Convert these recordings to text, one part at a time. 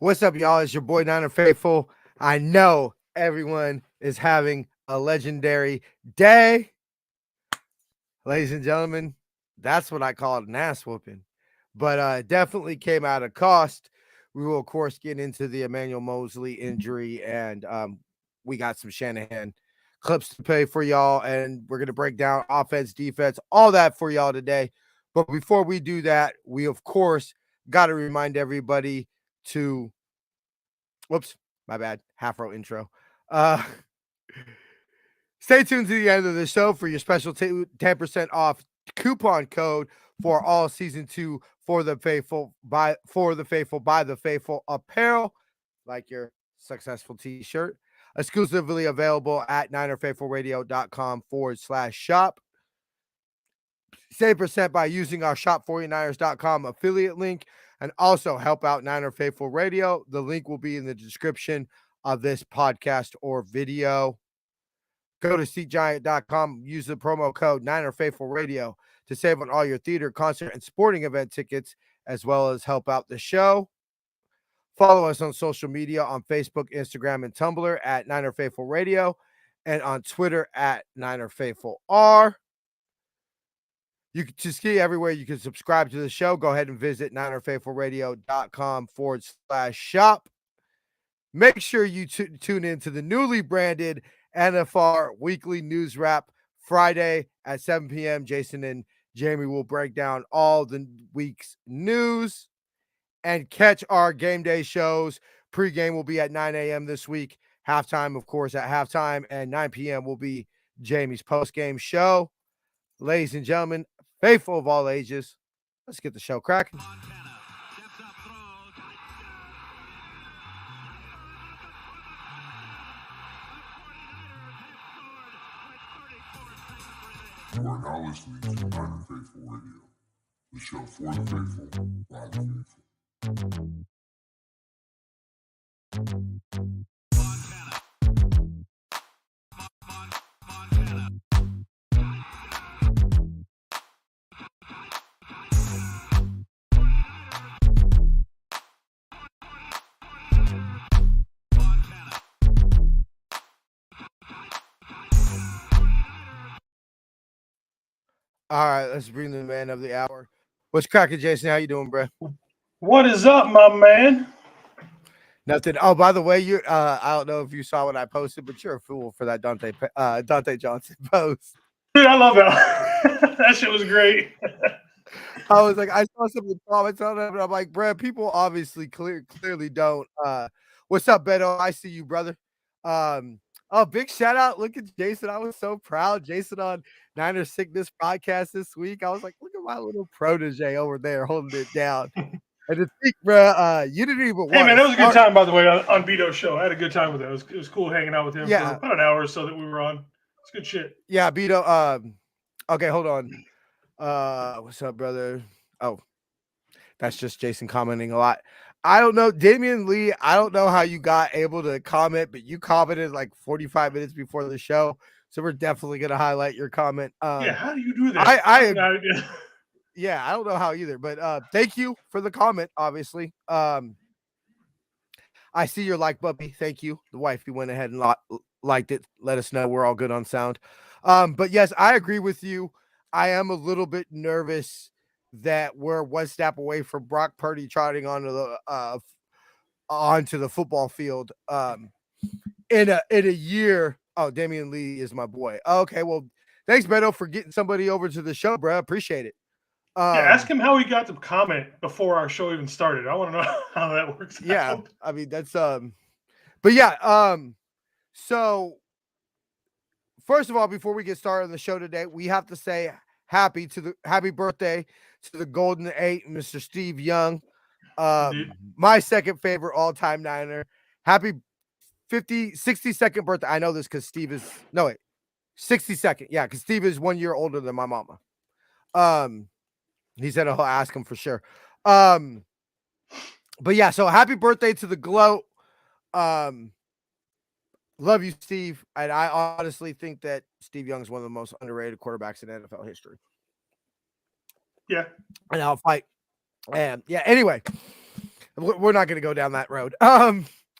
What's up, y'all? It's your boy Niner Faithful. I know everyone is having a legendary day. Ladies and gentlemen, that's what I call an ass whooping. But it definitely came at a cost. We will, of course, get into the Emmanuel Mosley injury, and we got some Shanahan clips to play for y'all, and we're going to break down offense, defense, all that for y'all today. But before we do that, we, of course, got to remind everybody to whoops, my bad, half row intro. Stay tuned to the end of the show for your special 10% off coupon code for all season 2 for the faithful by the faithful apparel, like your successful t-shirt, exclusively available at ninerfaithfulradio.com/shop. Save percent by using our shop49ers.com affiliate link, and also help out Niner Faithful Radio. The link will be in the description of this podcast or video. Go to SeatGiant.com, use the promo code Niner Faithful Radio to save on all your theater, concert, and sporting event tickets, as well as help out the show. Follow us on social media on Facebook, Instagram, and Tumblr at Niner Faithful Radio, and on Twitter at Niner Faithful R. You can just see everywhere you can subscribe to the show. Go ahead and visit ninerfaithfulradio.com/shop. Make sure you tune in to the newly branded NFR Weekly News Wrap Friday at 7 p.m. Jason and Jamie will break down all the week's news, and catch our game day shows. Pre-game will be at 9 a.m. this week. Halftime, of course, at halftime, and 9 p.m. will be Jamie's post-game show. Ladies and gentlemen, faithful of all ages, let's get the show cracking. You are now listening to Niner Faithful Radio, the show for the faithful, by the faithful. All right, let's bring the man of the hour. What's cracking, Jason? How you doing, bro? What is up, my man? Nothing. Oh, by the way, you're I don't know if you saw what I posted, but you're a fool for that Dante Johnson post. Dude, I love that. That shit was great. I was like, I saw some of the comments on it, but I'm like, bro, people obviously clearly don't. What's up, Beto? I see you, brother. Oh, big shout out. Look at Jason. I was so proud. Jason on Niner Sickness podcast this week. I was like, look at my little protege over there holding it down. And to think, bro, you didn't even Hey, man, it was a good time, by the way, on Vito's show. I had a good time with it. It was cool hanging out with him for about an hour or so that we were on. It's good shit. Yeah, Vito. Okay, hold on. What's up, brother? Oh, that's just Jason commenting a lot. I don't know, Damian Lee. I don't know how you got able to comment, but you commented like 45 minutes before the show, so we're definitely gonna highlight your comment. Yeah, how do you do that? Yeah, I don't know how either, but thank you for the comment. Obviously, I see your like, Bubby. Thank you. The wifey went ahead and liked it. Let us know we're all good on sound. But yes, I agree with you. I am a little bit nervous that we're one step away from Brock Purdy trotting onto the football field in a year. Oh, Damian Lee is my boy. Okay, well, thanks, Beto, for getting somebody over to the show, bro. Appreciate it. Ask him how he got the comment before our show even started. I want to know how that works. Yeah, out. I mean that's but yeah, so first of all, before we get started on the show today, we have to say happy birthday to the Golden Eight, Mr. Steve Young, my second favorite all-time Niner. Happy 62nd birthday. I know this because Steve is 62nd. Yeah, because Steve is 1 year older than my mama. He said he'll ask him for sure. But yeah, so happy birthday to the GLOAT. Love you, Steve. And I honestly think that Steve Young is one of the most underrated quarterbacks in NFL history. Yeah. And I'll fight. And yeah, anyway. we're not going to go down that road.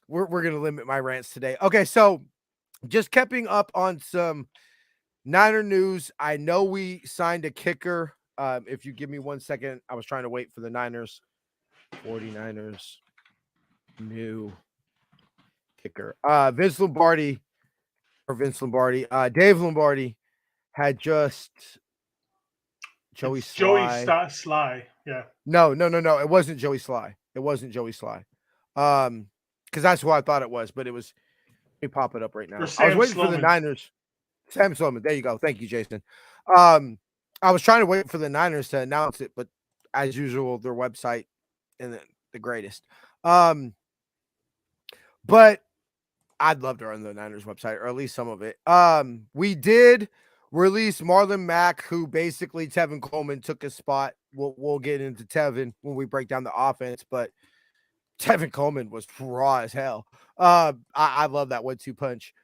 We're going to limit my rants today. Okay, so just keeping up on some Niner news. I know we signed a kicker. If you give me 1 second, I was trying to wait for the Niners. 49ers new kicker. Dave Lombardi. Dave Lombardi had just Joey Sly. Yeah. No. It wasn't Joey Sly. Because that's who I thought it was, but it was. Let me pop it up right now. I was waiting for the Niners. Sam Sloman. There you go. Thank you, Jason. I was trying to wait for the Niners to announce it, but as usual, their website isn't the greatest. But I'd love to run the Niners website, or at least some of it. We did release Marlon Mack, who basically Tevin Coleman took his spot. We'll get into Tevin when we break down the offense, but Tevin Coleman was raw as hell. I love that 1-2 punch.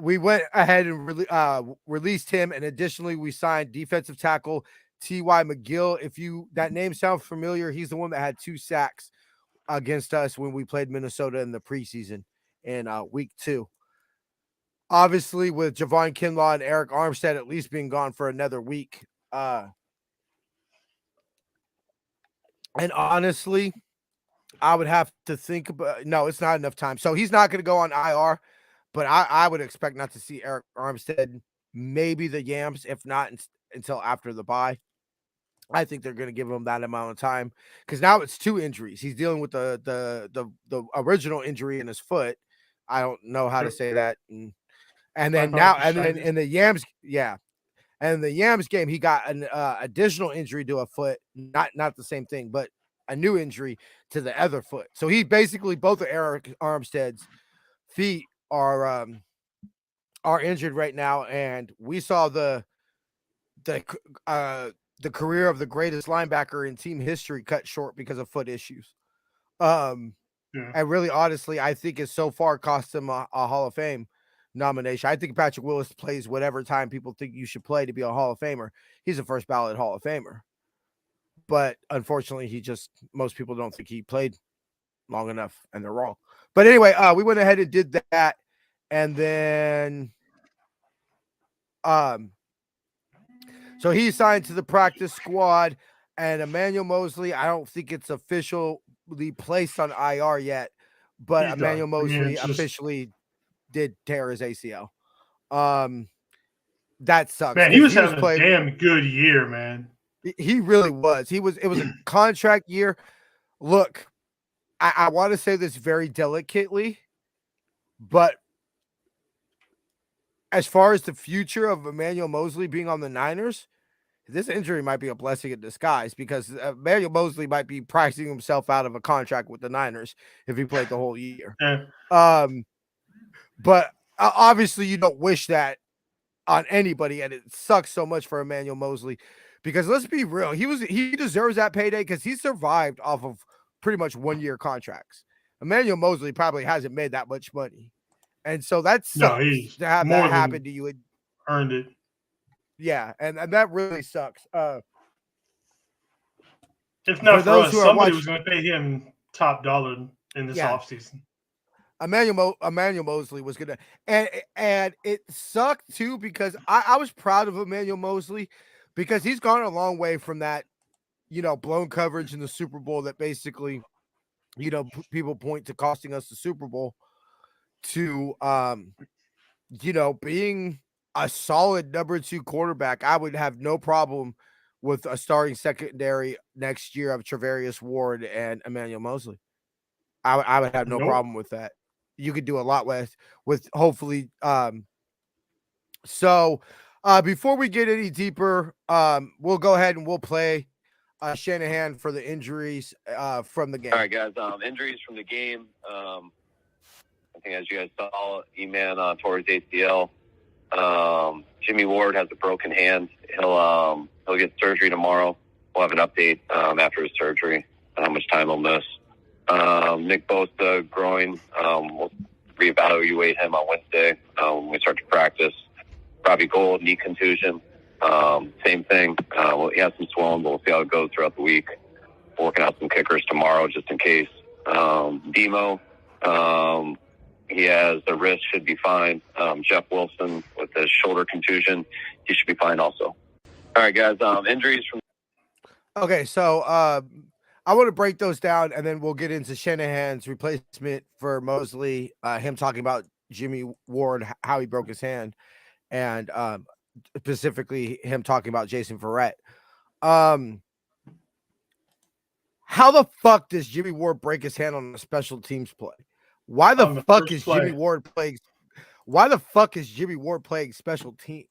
We went ahead and released him, and additionally, we signed defensive tackle T.Y. McGill. If that name sounds familiar, he's the one that had 2 sacks against us when we played Minnesota in the preseason in week 2. Obviously, with Javon Kinlaw and Eric Armstead at least being gone for another week. And honestly, I would have to think about. No, it's not enough time. So he's not going to go on IR. But I would expect not to see Eric Armstead, maybe the Yams, if not until after the bye. I think they're going to give him that amount of time because now it's 2 injuries. He's dealing with the original injury in his foot. I don't know how to say that. And then now, and then in the Yams, yeah. And in the Yams game, he got an additional injury to a foot, not the same thing, but a new injury to the other foot. So he basically, both of Eric Armstead's feet are injured right now, and we saw the career of the greatest linebacker in team history cut short because of foot issues. And really, honestly, I think it so far cost him a Hall of Fame nomination. I think Patrick Willis plays whatever time people think you should play to be a Hall of Famer. He's a first ballot Hall of Famer, but unfortunately, most people don't think he played long enough, and they're wrong. But anyway, we went ahead and did that. And then, so he signed to the practice squad, and Emmanuel Mosley, I don't think it's officially placed on IR yet, but Emmanuel Mosley officially did tear his ACL. That sucks. Man, he was having a damn good year, man. He really was. It was a contract year. Look, I want to say this very delicately, but as far as the future of Emmanuel Mosley being on the Niners, this injury might be a blessing in disguise because Emmanuel Mosley might be pricing himself out of a contract with the Niners if he played the whole year. But obviously you don't wish that on anybody, and it sucks so much for Emmanuel Mosley because let's be real, he deserves that payday because he survived off of pretty much 1-year contracts. Emmanuel Mosley probably hasn't made that much money. And so that sucks to have that happen to you. It earned it. Yeah, and that really sucks. If not for us, somebody was going to pay him top dollar in this offseason. Emmanuel Mosley was going to, and it sucked too because I was proud of Emmanuel Mosley because he's gone a long way from that, blown coverage in the Super Bowl that basically, people point to costing us the Super Bowl. To being a solid number 2 quarterback. I would have no problem with a starting secondary next year of Travarius Ward and Emmanuel Mosley. I would have no problem with that. You could do a lot with hopefully. So before we get any deeper, we'll go ahead and we'll play Shanahan for the injuries from the game. All right, guys. Injuries from the game. I think as you guys saw, E-Man tore his ACL. Jimmy Ward has a broken hand. He'll get surgery tomorrow. We'll have an update after his surgery on how much time he'll miss. Nick Bosa, groin. We'll reevaluate him on Wednesday when we start to practice. Robbie Gould, knee contusion. Same thing. He has some swelling, but we'll see how it goes throughout the week. We're working out some kickers tomorrow just in case. Demo, he has the wrist, should be fine. Jeff Wilson with his shoulder contusion, he should be fine also. All right, guys. Injuries from. Okay, so I want to break those down, and then we'll get into Shanahan's replacement for Mosley. Him talking about Jimmy Ward, how he broke his hand, and specifically him talking about Jason Verrett. How the fuck does Jimmy Ward break his hand on a special teams play? Why the fuck is Jimmy Ward playing? Why the fuck is Jimmy Ward playing special teams?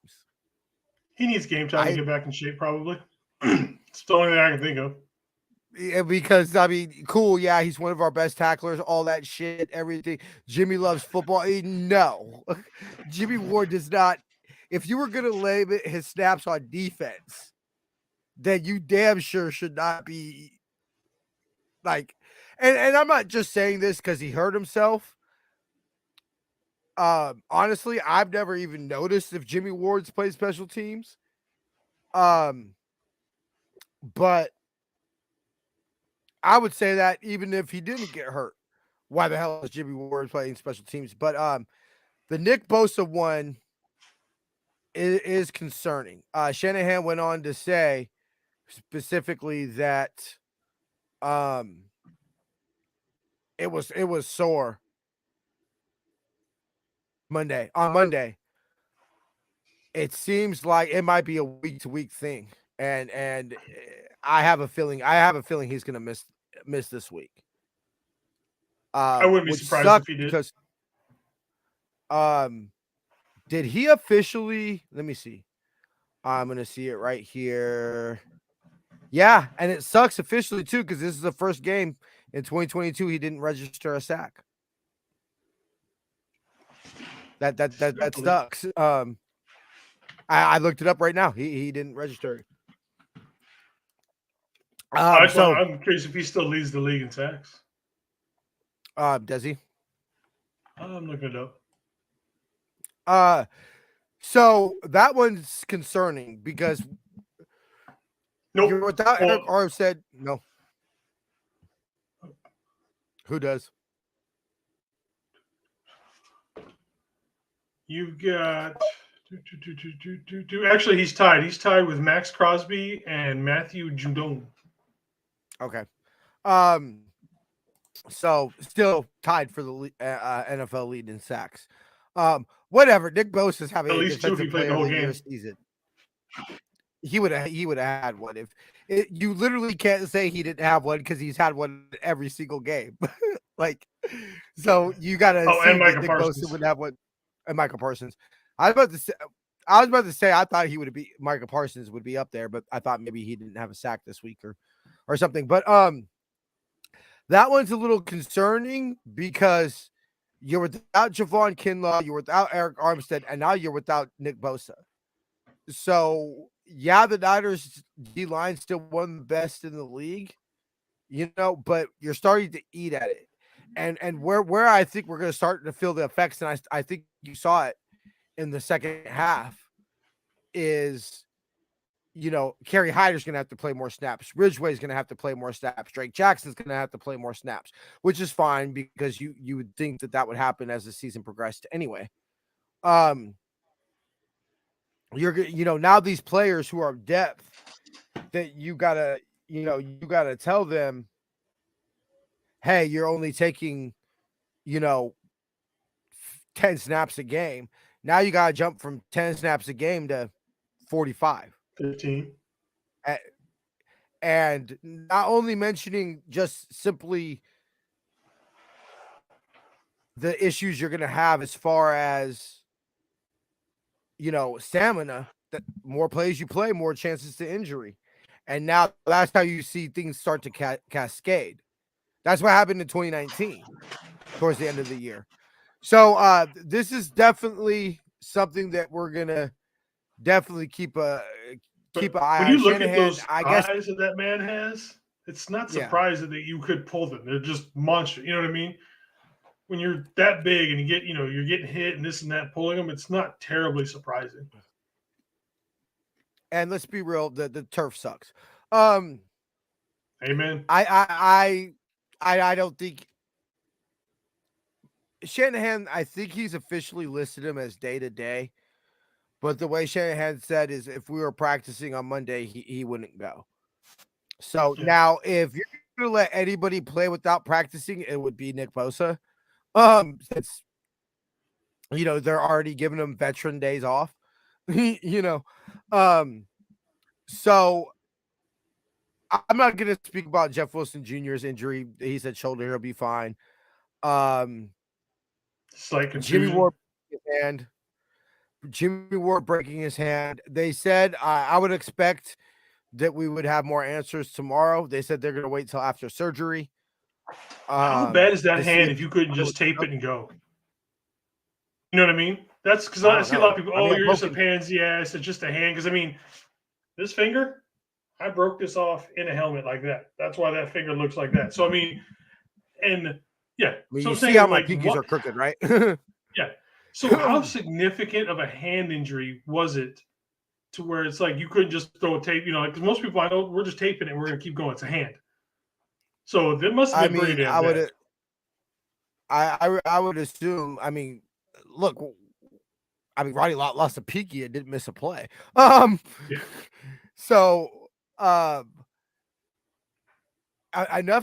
He needs game time to get back in shape, probably. It's the only thing I can think of. Yeah, because I mean, cool, yeah, he's one of our best tacklers, all that shit, everything. Jimmy loves football. No, Jimmy Ward does not. If you were gonna limit his snaps on defense, then you damn sure should not be like. And I'm not just saying this because he hurt himself. Honestly, I've never even noticed if Jimmy Ward's played special teams. But I would say that even if he didn't get hurt, why the hell is Jimmy Ward playing special teams? But the Nick Bosa one is concerning. Shanahan went on to say specifically that it was sore on Monday. It seems like it might be a week-to-week thing, and I have a feeling he's gonna miss this week. I wouldn't be surprised if he did. Because did he officially? Let me see. I'm gonna see it right here. Yeah, and it sucks officially too because this is the first game in 2022 he didn't register a sack. That sucks. I looked it up right now. He didn't register. So I'm curious if he still leads the league in sacks. Does he? I'm looking it up. So that one's concerning because nope. Without Eric Armstead, no. Who does? You've got actually he's tied. He's tied with Max Crosby and Matthew Judon. Okay. So still tied for the NFL lead in sacks. Whatever. Nick Bosa is having at a least two if he played the whole game. Season. He would have had one if you literally can't say he didn't have one because he's had one every single game. Like, so you gotta see that Nick Bosa would have one, and Michael Parsons. I was about to say I thought he would be Michael Parsons would be up there, but I thought maybe he didn't have a sack this week or something. But that one's a little concerning because you're without Javon Kinlaw, you're without Eric Armstead, and now you're without Nick Bosa. So yeah, the Niners D-line still one of the best in the league, but you're starting to eat at it. And where I think we're going to start to feel the effects, and I think you saw it in the second half, is, Kerry Hyder's going to have to play more snaps. Ridgeway's going to have to play more snaps. Drake Jackson's going to have to play more snaps, which is fine because you would think that would happen as the season progressed anyway. Now these players who are depth that you gotta tell them, hey, you're only taking, 10 snaps a game. Now you gotta jump from 10 snaps a game to 45. 15. And not only mentioning just simply the issues you're gonna have as far as stamina, that more plays you play, more chances to injury. And now that's how you see things start to cascade. That's what happened in 2019 towards the end of the year. So this is definitely something that we're going to definitely keep an eye on. When you look at those eyes that man has, it's not surprising that you could pull them. They're just monster. You know what I mean? When you're that big and you're getting hit and this and that, pulling them, it's not terribly surprising. And let's be real, the turf sucks. Amen. I I don't think Shanahan, I think he's officially listed him as day-to-day, but the way Shanahan said is if we were practicing on Monday, he wouldn't go. So now if you're going to let anybody play without practicing, it would be Nick Bosa. Since, they're already giving him veteran days off, so I'm not going to speak about Jeff Wilson Jr.'s injury. He said shoulder, he'll be fine. Slight Jimmy confusion. Ward breaking his hand. They said I would expect that we would have more answers tomorrow. They said they're going to wait till after surgery. How bad is that hand if you couldn't just tape it and go? You know what I mean? That's because I see a lot of people, you're just a pansy ass. It's just a hand. Because, this finger, I broke this off in a helmet like that. That's why that finger looks like that. So, yeah. So you see how my pinkies are crooked, right? Yeah. So how significant of a hand injury was it to where it's like you couldn't just throw a tape, because most people I know, we're just taping it and we're going to keep going. It's a hand. So there must have been pretty damn bad. I would assume, look, Roddy Lott lost a pinky and didn't miss a play. So enough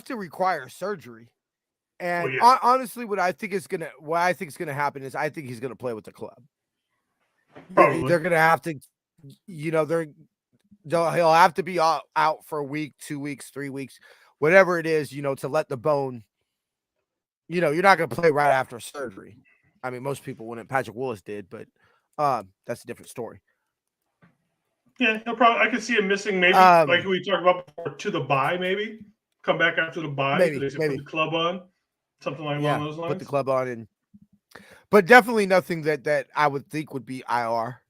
to require surgery. And honestly, what I think is gonna happen is I think he's gonna play with the club. Probably. They're gonna have to, he'll have to be out for a week, 2 weeks, 3 weeks, whatever it is, to let the bone. You're not gonna play right after surgery. Most people wouldn't. Patrick Willis did, but that's a different story. Yeah, he'll probably. I could see him missing maybe like we talked about before, to the bye. Maybe come back after the bye. Maybe put the club on. Something like along those lines. Put the club on, but definitely nothing that I would think would be IR.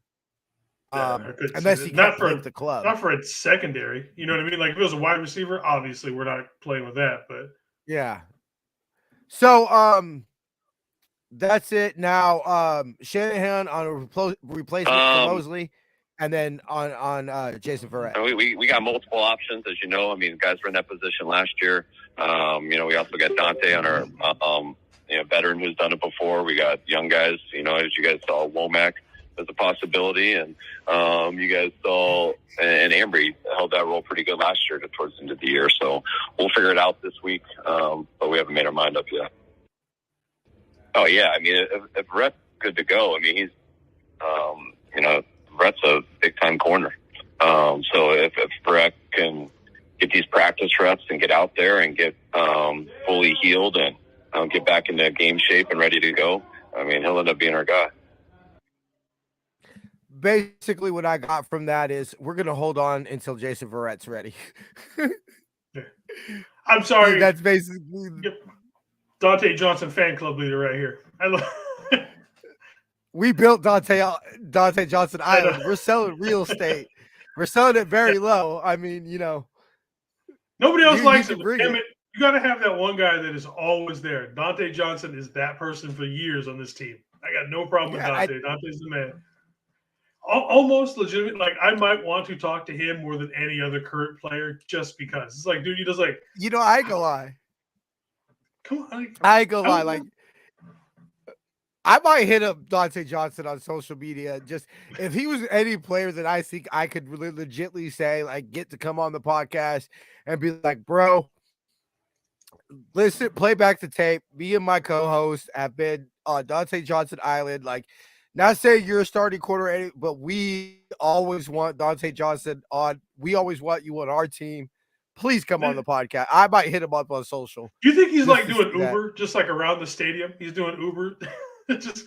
Unless he not for the club, not for a secondary. You know what I mean? Like if it was a wide receiver, obviously we're not playing with that. But yeah. So that's it. Now Shanahan on a replacement for Mosley, and then on Jason Verrett. We got multiple options, as you know. Guys were in that position last year. We also got Dante on our veteran who's done it before. We got young guys, as you guys saw, Womack as a possibility, and you guys saw, and Ambry held that role pretty good last year towards the end of the year. So we'll figure it out this week, but we haven't made our mind up yet. Oh yeah, if Brett's good to go, he's, Brett's a big time corner. So if Brett can get these practice reps and get out there and get fully healed and get back into game shape and ready to go, he'll end up being our guy. Basically, what I got from that is we're going to hold on until Jason Verrett's ready. I'm sorry. That's basically Dante Johnson fan club leader right here. We built Dante Johnson Island. We're selling real estate. We're selling it very low. Nobody else likes it. Damn it. You got to have that one guy that is always there. Dante Johnson is that person for years on this team. I got no problem with Dante. Dante's the man. Almost legitimate. Like, I might want to talk to him more than any other current player just because. It's like, dude, he does like. I ain't gonna lie. Come on. I ain't gonna lie. Like, I might hit up Dante Johnson on social media. Just if he was any player that I think I could really legitimately say, like, get to come on the podcast and be like, bro, listen, play back the tape. Me and my co-host have been on Dante Johnson Island. Like, not saying you're a starting quarter, but we always want Dante Johnson on. We always want you on our team. Please come on the podcast. I might hit him up on social. Do you think he's like doing Uber, just like around the stadium? He's doing Uber. Just,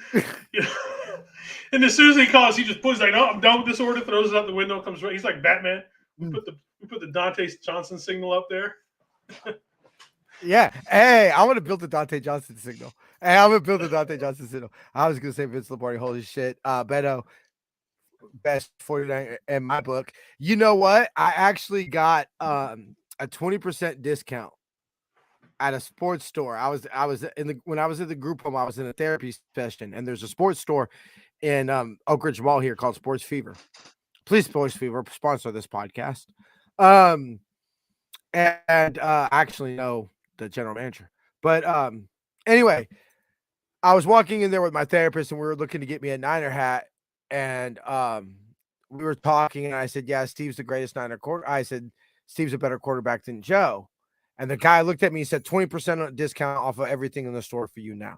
and as soon as he calls, he just puts like, "No, I'm done with this order." Throws it out the window. Comes right. He's like Batman. We put the Dante Johnson signal up there. Yeah. Hey, I want to build the Dante Johnson signal. I was gonna say Vince Lombardi. Holy shit, Beto, best 49 in my book. You know what? I actually got a 20% discount at a sports store. When I was in the group home, I was in a therapy session, and there's a sports store in Oak Ridge Mall here called Sports Fever. Please, Sports Fever, sponsor this podcast. Actually, no, the general manager. But anyway, I was walking in there with my therapist, and we were looking to get me a Niner hat, and we were talking, and I said, "Yeah, Steve's the greatest Niner quarter." I said, "Steve's a better quarterback than Joe." And the guy looked at me and said, 20% discount off of everything in the store for you now.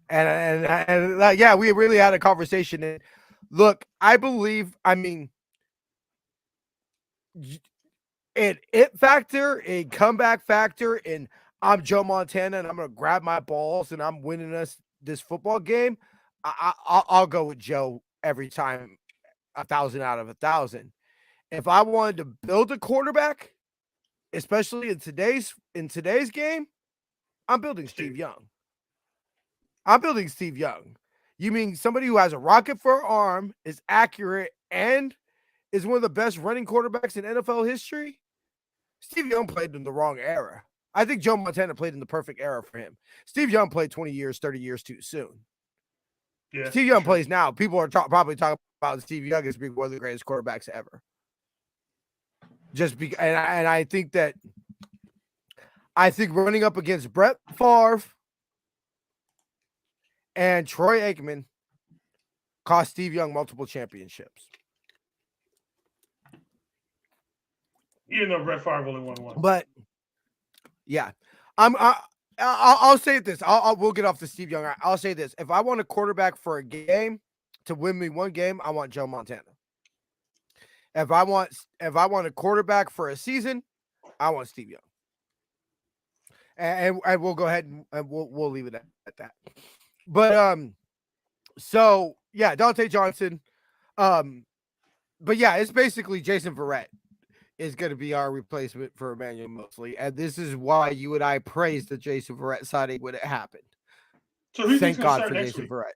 And yeah, we really had a conversation. And look, I believe, I mean, it factor, a comeback factor, and I'm Joe Montana, and I'm going to grab my balls, and I'm winning us this football game. I'll go with Joe every time, 1,000 out of 1,000. If I wanted to build a quarterback, especially in today's game, I'm building Steve Young. I'm building Steve Young. You mean somebody who has a rocket for an arm, is accurate, and is one of the best running quarterbacks in NFL history? Steve Young played in the wrong era. I think Joe Montana played in the perfect era for him. Steve Young played 20 years, 30 years too soon. Yeah, Steve Young plays now. People are probably talking about Steve Young as being one of the greatest quarterbacks ever. And I think running up against Brett Favre and Troy Aikman cost Steve Young multiple championships. Even though Brett Favre only won one. But yeah, I'll say this. We'll get off the Steve Young. I'll say this. If I want a quarterback for a game to win me one game, I want Joe Montana. If I want a quarterback for a season, I want Steve Young. And we'll go ahead and we'll leave it at that. But so yeah, Dante Johnson. But yeah, it's basically Jason Verrett is going to be our replacement for Emmanuel Moseley, and this is why you and I praised the Jason Verrett signing when it happened. So who thank God for Jason Verrett.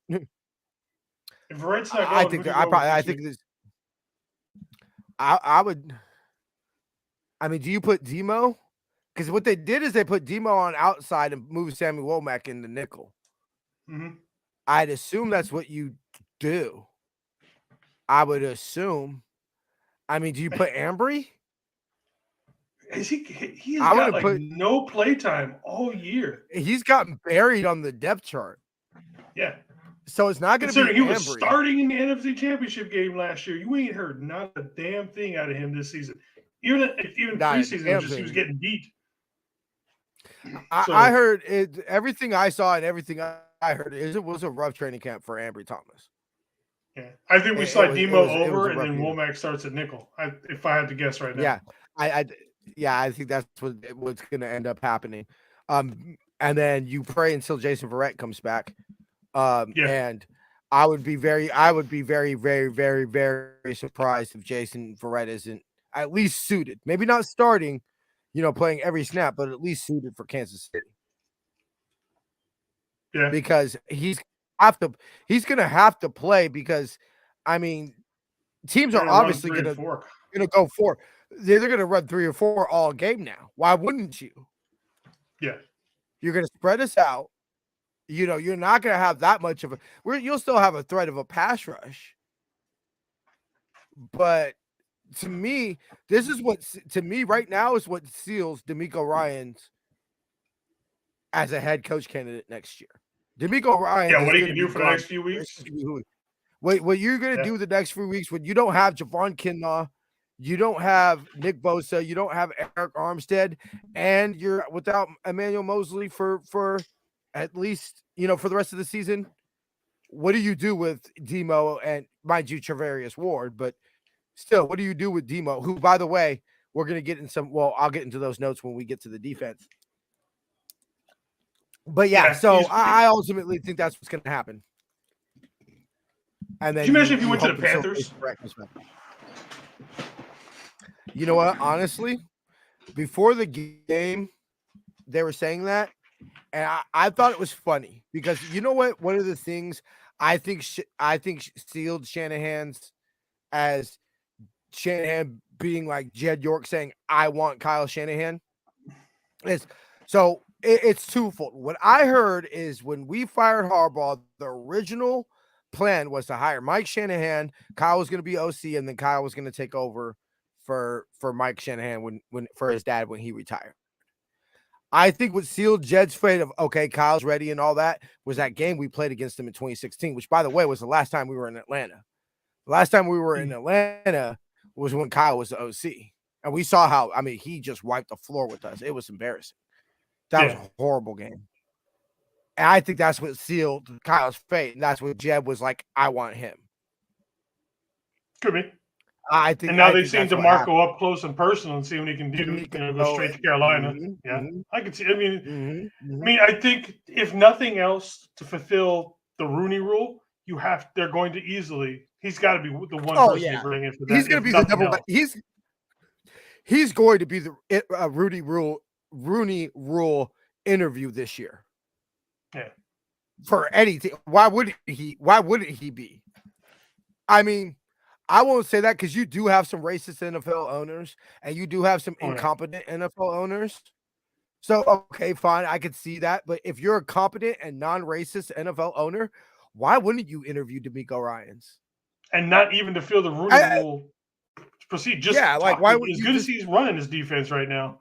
If Verrett's not going, I think this. I would. I mean, do you put Demo? Because what they did is they put Demo on outside and moved Sammy Womack in the nickel. Mm-hmm. I'd assume that's what you do. I would assume. I mean, do you put Ambry? He's got no play time all year. He's gotten buried on the depth chart. Yeah. So it's not going to be He was starting in the NFC Championship game last year. You ain't heard not a damn thing out of him this season. Even preseason, he was getting beat. I heard it. Everything I saw and everything I heard is it was a rough training camp for Ambry Thomas. Yeah, I think we slide Demo over, and then Womack starts at nickel. If I had to guess right now. Yeah, I think that's what's going to end up happening. And then you pray until Jason Verrett comes back. And I would be very, very, very, very surprised if Jason Verrett isn't at least suited. Maybe not starting, playing every snap, but at least suited for Kansas City. Yeah, because he's going to have to play because, I mean, teams are obviously going to go for. They're going to run 3 or 4 all game now. Why wouldn't you? Yeah, you're going to spread us out. You're not going to have that much of you'll still have a threat of a pass rush. But to me, right now is what seals DeMeco Ryans as a head coach candidate next year. DeMeco Ryans. Yeah, what he can do for the next few weeks. What you're going to do the next few weeks when you don't have Javon Kinlaw, you don't have Nick Bosa, you don't have Eric Armstead, and you're without Emmanuel Moseley for at least, for the rest of the season. What do you do with Demo and, mind you, Travarius Ward? But still, what do you do with Demo, who, by the way, we're going to get in I'll get into those notes when we get to the defense. But I ultimately think that's what's going to happen. And then you mention if you went to the Panthers? You know what? Honestly, before the game, they were saying that, and I thought it was funny because you know what? One of the things I think sealed Shanahan's as Shanahan being like Jed York saying, "I want Kyle Shanahan." It's twofold. What I heard is when we fired Harbaugh, the original plan was to hire Mike Shanahan. Kyle was going to be OC, and then Kyle was going to take over for Mike Shanahan when for his dad when he retired. I think what sealed Jed's fate of, okay, Kyle's ready and all that was that game we played against him in 2016, which, by the way, was the last time we were in Atlanta. The last time we were in Atlanta was when Kyle was the OC. And we saw how, I mean, he just wiped the floor with us. It was embarrassing. That was a horrible game. And I think that's what sealed Kyle's fate. And that's what Jed was like, I want him. Could be. I think. And now they've seen DeMarco up close and personal and see what he can do. Go straight to Carolina. I can see. I mean, I think if nothing else to fulfill the Rooney Rule, they're going to easily. He's got to be the one person to bring in for that. He's going to be the number one. He's going to be the Rooney Rule interview this year. Yeah. For anything, why wouldn't he be? I mean, I won't say that because you do have some racist NFL owners and you do have some incompetent NFL owners. So, okay, fine. I could see that. But if you're a competent and non-racist NFL owner, why wouldn't you interview DeMeco Ryans? And not even to feel the Rooney Rule proceed. Just why would as good as he's running his defense right now.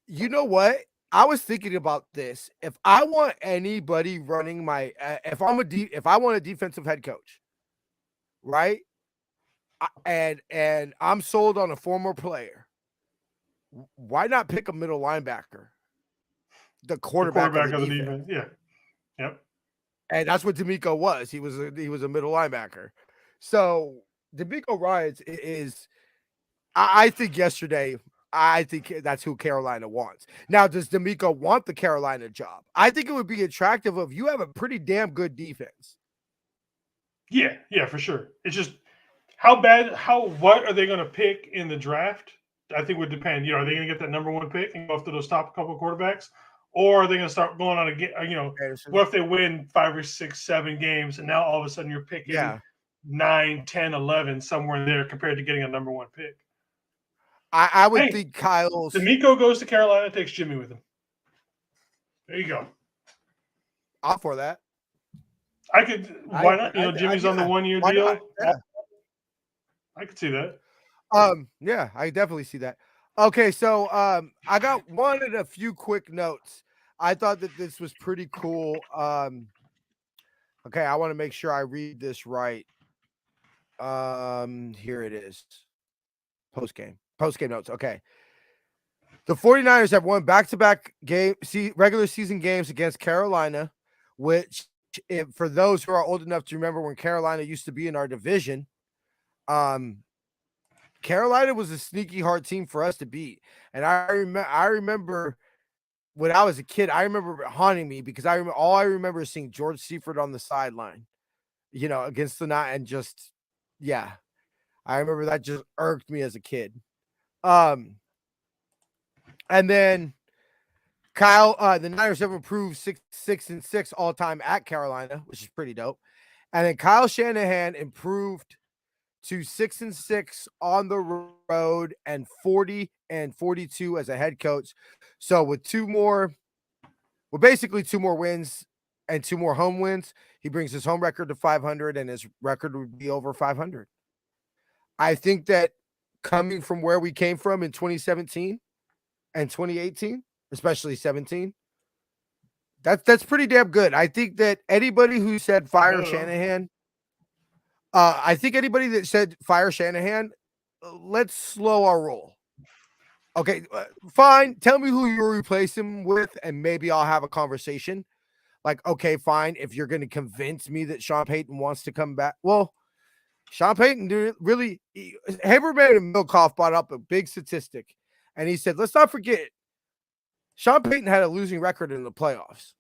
You know what? I was thinking about this. If I want anybody running my if I want a defensive head coach, right? And I'm sold on a former player. Why not pick a middle linebacker? The quarterback of the defense. Yeah. Yep. And that's what DeMeco was. He was a middle linebacker. So DeMeco Ryans is, I think yesterday, I think that's who Carolina wants. Now, does DeMeco want the Carolina job? I think it would be attractive if you have a pretty damn good defense. Yeah, for sure. It's just what are they going to pick in the draft? I think would depend. Are they going to get that number one pick and go after those top couple of quarterbacks? Or are they going to start going on what if they win 5 or 6, 7 games and now all of a sudden you're picking 9, 10, 11, somewhere in there compared to getting a number one pick? I would think Kyle's. DeMeco goes to Carolina, takes Jimmy with him. There you go. I'll for that. I could. Why not? Jimmy's on the 1-year deal. Yeah. I could see that. Yeah, I definitely see that. Okay, so I got a few quick notes. I thought that this was pretty cool. Okay, I want to make sure I read this right. Here it is. Post game notes. Okay. The 49ers have won back-to-back regular season games against Carolina, which, for those who are old enough to remember when Carolina used to be in our division, Carolina was a sneaky hard team for us to beat. And I remember when I was a kid, I remember it haunting me because all I remember is seeing George Seifert on the sideline, against the night, and just, I remember that just irked me as a kid. And then Kyle, the Niners have improved 6-6 all time at Carolina, which is pretty dope. And then Kyle Shanahan improved to 6-6 on the road and 40-42 as a head coach. So with basically 2 more wins and 2 more home wins, he brings his home record to 500 and his record would be over 500. I think that coming from where we came from in 2017 and 2018, especially 17, that's pretty damn good. I think that anybody who said fire Shanahan, I think anybody that said fire Shanahan, let's slow our roll. Okay, fine. Tell me who you'll replace him with, and maybe I'll have a conversation. Like, okay, fine. If you're going to convince me that Sean Payton wants to come back, well, Sean Payton really. Haberman and Milkoff brought up a big statistic, and he said, let's not forget, Sean Payton had a losing record in the playoffs.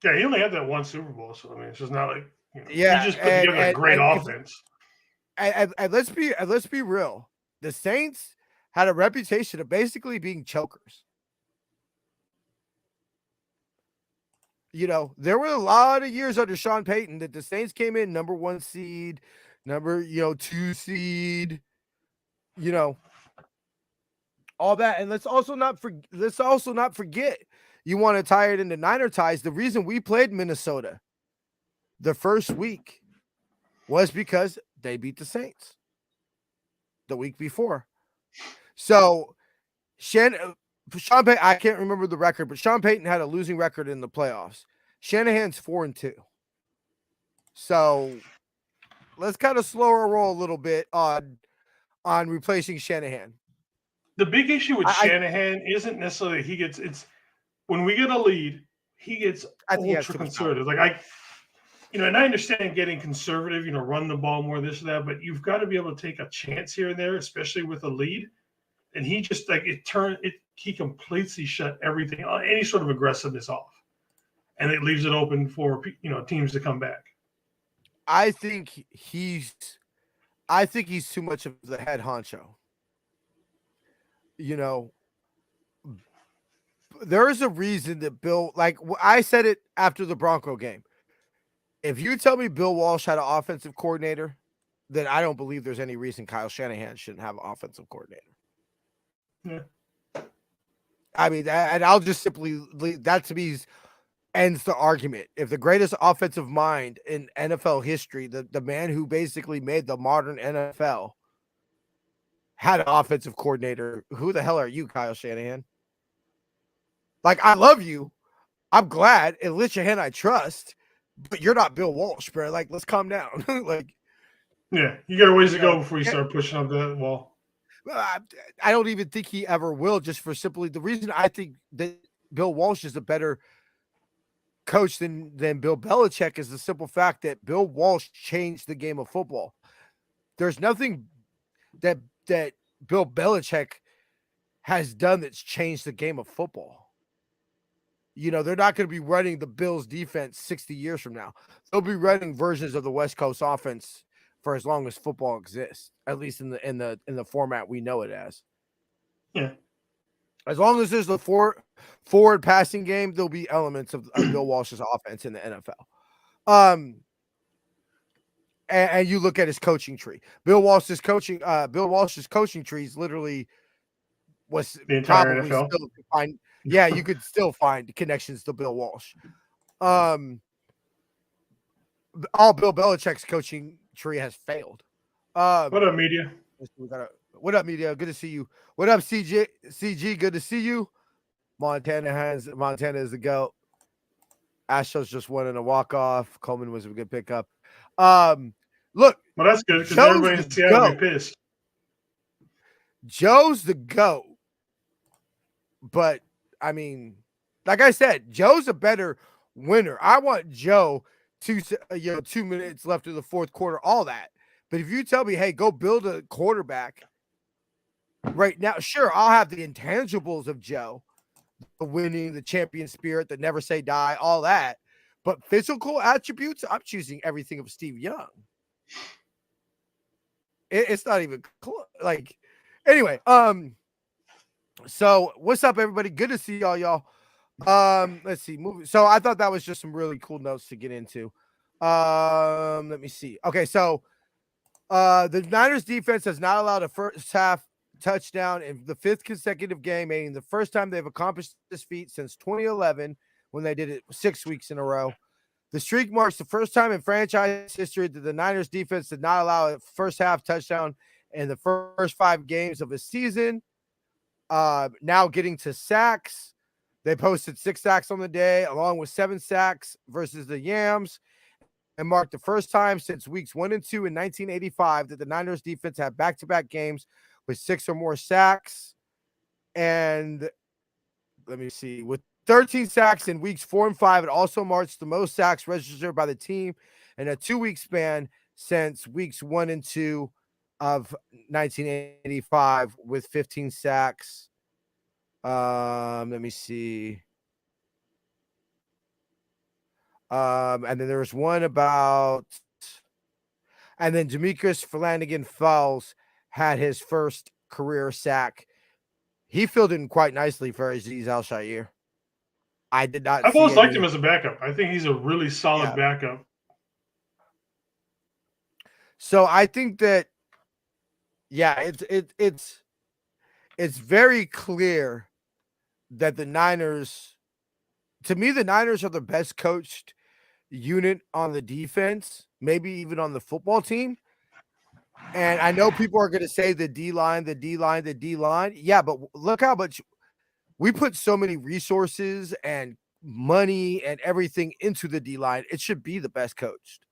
Yeah, he only had that 1 Super Bowl, so I mean, it's just not like he just put together a great offense. And let's be real. The Saints had a reputation of basically being chokers. There were a lot of years under Sean Payton that the Saints came in number 1 seed, number 2 seed, all that. And let's also not forget, you want to tie it into Niner ties. The reason we played Minnesota the first week was because they beat the Saints the week before. So Sean Payton, I can't remember the record, but Sean Payton had a losing record in the playoffs. Shanahan's 4-2. So let's kind of slow our roll a little bit on replacing Shanahan. The big issue with Shanahan isn't necessarily it's when we get a lead, he gets ultra conservative. Like and I understand getting conservative, run the ball more, this or that, but you've got to be able to take a chance here and there, especially with a lead. And he just he completely shut everything, any sort of aggressiveness off. And it leaves it open for, teams to come back. I think he's too much of the head honcho. There is a reason that Bill, like I said it after the Bronco game. If you tell me Bill Walsh had an offensive coordinator, then I don't believe there's any reason Kyle Shanahan shouldn't have an offensive coordinator. Yeah. I mean, and I'll just simply, that to me ends the argument. If the greatest offensive mind in NFL history, the man who basically made the modern NFL, had an offensive coordinator, who the hell are you, Kyle Shanahan? Like, I love you. I'm glad. It lit your hand, I trust. But you're not Bill Walsh, bro. Like, let's calm down. Yeah, you got a ways to go before you start pushing up that wall. I don't even think he ever will, just for simply the reason I think that Bill Walsh is a better coach than Bill Belichick is the simple fact that Bill Walsh changed the game of football. There's nothing that Bill Belichick has done that's changed the game of football. They're not going to be running the Bills defense 60 years from now. They'll be running versions of the West Coast offense for as long as football exists, at least in the format we know it as. Yeah. As long as there's the forward passing game, there'll be elements of Bill Walsh's offense in the NFL. And you look at his coaching tree. Bill Walsh's coaching tree is literally was the entire probably NFL. Still find. Yeah, you could still find connections to Bill Walsh. All Bill Belichick's coaching tree has failed. What up, media? What up, media? Good to see you. What up, CG? Good to see you. Montana is the GOAT. Astros just won in a walk-off. Coleman was a good pickup. Look. Well, that's good because everybody in Seattle will be pissed. Joe's the GOAT. But, I mean, like I said, Joe's a better winner. I want Joe 2 minutes left of the fourth quarter, all that. But if you tell me, hey, go build a quarterback right now, sure, I'll have the intangibles of Joe, the winning, the champion spirit, the never say die, all that. But physical attributes, I'm choosing everything of Steve Young. It's not even close. Like, anyway, so what's up, everybody? Good to see y'all. Let's see. So I thought that was just some really cool notes to get into. Let me see. Okay, so the Niners defense has not allowed a first half touchdown in the 5th consecutive game, meaning the first time they've accomplished this feat since 2011 when they did it 6 weeks in a row. The streak marks the first time in franchise history that the Niners defense did not allow a first half touchdown in the first 5 games of a season. Now getting to sacks. They posted 6 sacks on the day, along with 7 sacks versus the Yams, and marked the first time since weeks 1 and 2 in 1985 that the Niners defense had back-to-back games with 6 or more sacks. And let me see, with 13 sacks in weeks 4 and 5, it also marks the most sacks registered by the team in a 2-week span since weeks 1 and 2 of 1985 with 15 sacks. Let me see. And then there was one about, and then Demetrius Flanagan-Fowles had his first career sack. He filled in quite nicely for Azeez Al-Shaair. I did not. I've always liked him as a backup. I think he's a really solid backup. So I think that, it's very clear that the Niners, to me, the Niners are the best coached unit on the defense, maybe even on the football team. And I know people are going to say the D-line. Yeah, but look how much we put so many resources and money and everything into the D-line. It should be the best coached.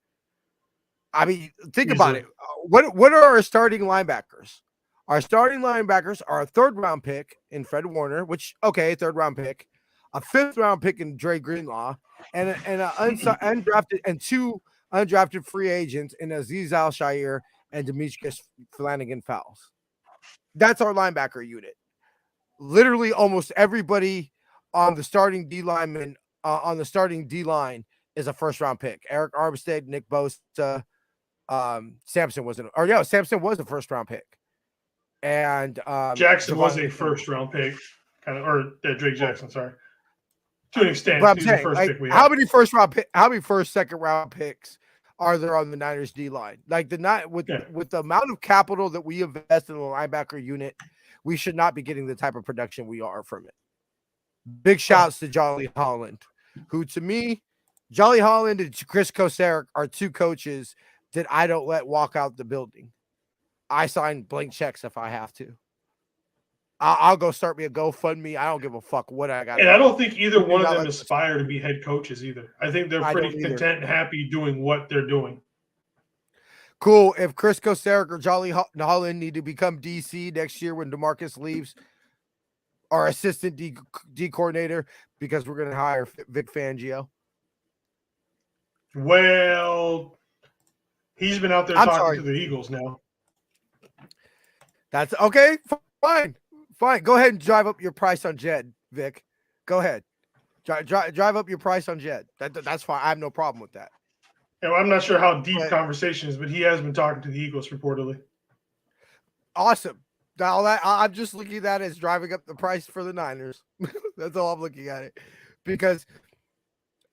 I mean, think about it. What are our starting linebackers? Our starting linebackers are a 3rd round pick in Fred Warner, which, okay, 3rd round pick, a 5th round pick in Dre Greenlaw, and undrafted and 2 undrafted free agents in Azeez Al-Shaair and Demetrius Flanagan-Fowles. That's our linebacker unit. Literally almost everybody on the starting D lineman on the starting D line is a 1st round pick. Eric Armstead, Nick Bosa, Sampson was a 1st round pick. And Jackson was a 1st round pick, Drake Jackson, sorry. To an extent, but I'm he's saying, the first like, pick we how had. many 2nd round picks are there on the Niners D line? Like with the amount of capital that we invest in the linebacker unit, we should not be getting the type of production we are from it. Big shouts to Jolly Holland, who, to me, Jolly Holland and Chris Kosaric are 2 coaches that I don't let walk out the building. I sign blank checks if I have to. I'll go start me a GoFundMe. I don't give a fuck what I got. And I don't think either one of them aspire to be head coaches either. I think they're pretty content and happy doing what they're doing. Cool. If Chris Kosaric or Jolly Holland need to become DC next year when DeMarcus leaves, our assistant D coordinator, because we're going to hire Vic Fangio. Well, he's been out there talking to the Eagles now. That's okay. Fine. Go ahead and drive up your price on Jed, Vic. Go ahead. Drive up your price on Jed. That's fine. I have no problem with that. Yeah, well, I'm not sure how deep conversation is, but he has been talking to the Eagles reportedly. Awesome. Now I'm just looking at that as driving up the price for the Niners. That's all I'm looking at it. Because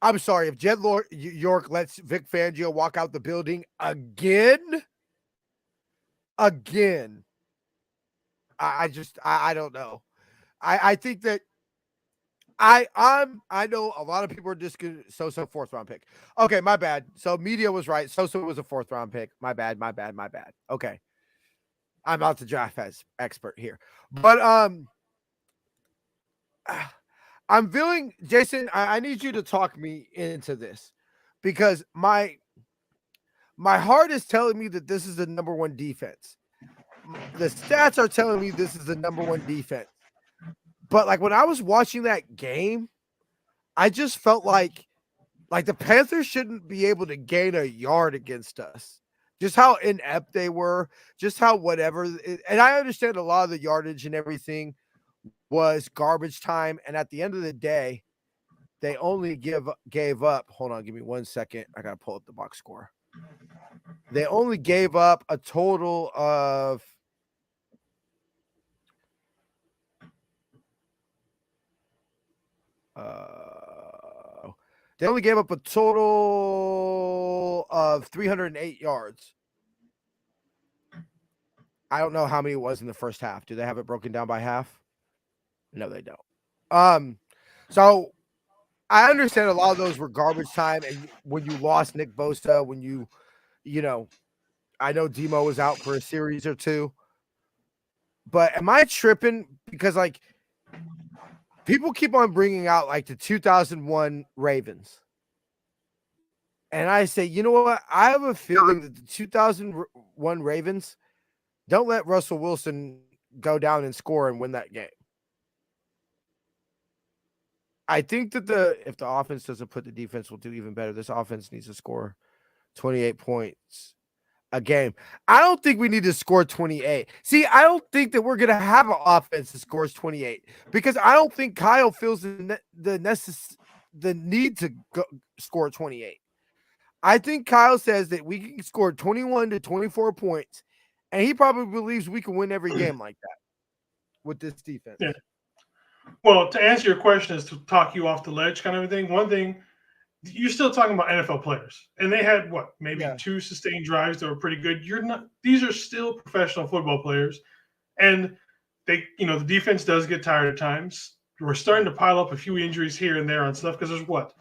I'm sorry, if Jed York lets Vic Fangio walk out the building again, I don't know. I think that I know a lot of people are just gonna Sosa 4th round pick. Okay, my bad. So media was right. Sosa was a 4th round pick. My bad. Okay. I'm out to draft as expert here. But I'm feeling, Jason, I need you to talk me into this because my heart is telling me that this is the number 1 defense. The stats are telling me this is the number 1 defense. But like when I was watching that game, I just felt like the Panthers shouldn't be able to gain a yard against us. Just how inept they were, just how whatever. And I understand a lot of the yardage and everything was garbage time. And at the end of the day, they only gave up. Hold on, give me 1 second. I got to pull up the box score. They only gave up a total of they only gave up a total of 308 yards. I don't know how many it was in the first half. Do they have it broken down by half? No, they don't. So I understand a lot of those were garbage time, and when you lost Nick Bosa, when you know, I know Demo was out for a series or 2. But am I tripping? Because like people keep on bringing out like the 2001 Ravens. And I say, you know what? I have a feeling that the 2001 Ravens don't let Russell Wilson go down and score and win that game. I think that if the offense doesn't put the defense will do even better. This offense needs to score 28 points a game. I don't think we need to score 28. See, I don't think that we're going to have an offense that scores 28 because I don't think Kyle feels the need to score 28. I think Kyle says that we can score 21 to 24 points, and he probably believes we can win every game like that with this defense. Yeah. Well, to answer your question is to talk you off the ledge kind of a thing. One thing, you're still talking about NFL players, and they had maybe 2 sustained drives that were pretty good. These are still professional football players, and they, the defense does get tired at times. We're starting to pile up a few injuries here and there on stuff because there's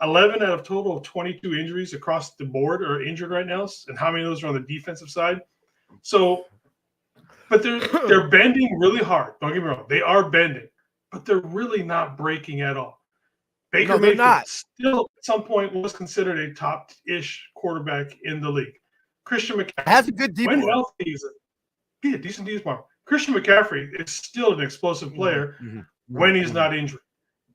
11 out of total of 22 injuries across the board are injured right now, and how many of those are on the defensive side? So, but they're bending really hard. Don't get me wrong, they are bending. but they're really not breaking at all. Baker No, they're Mayfield not. still at some point was considered a top-ish quarterback in the league. Christian McCaffrey Has a good deep when arm. healthy, he's a decent deep arm. Christian McCaffrey is still an explosive player when he's not injured.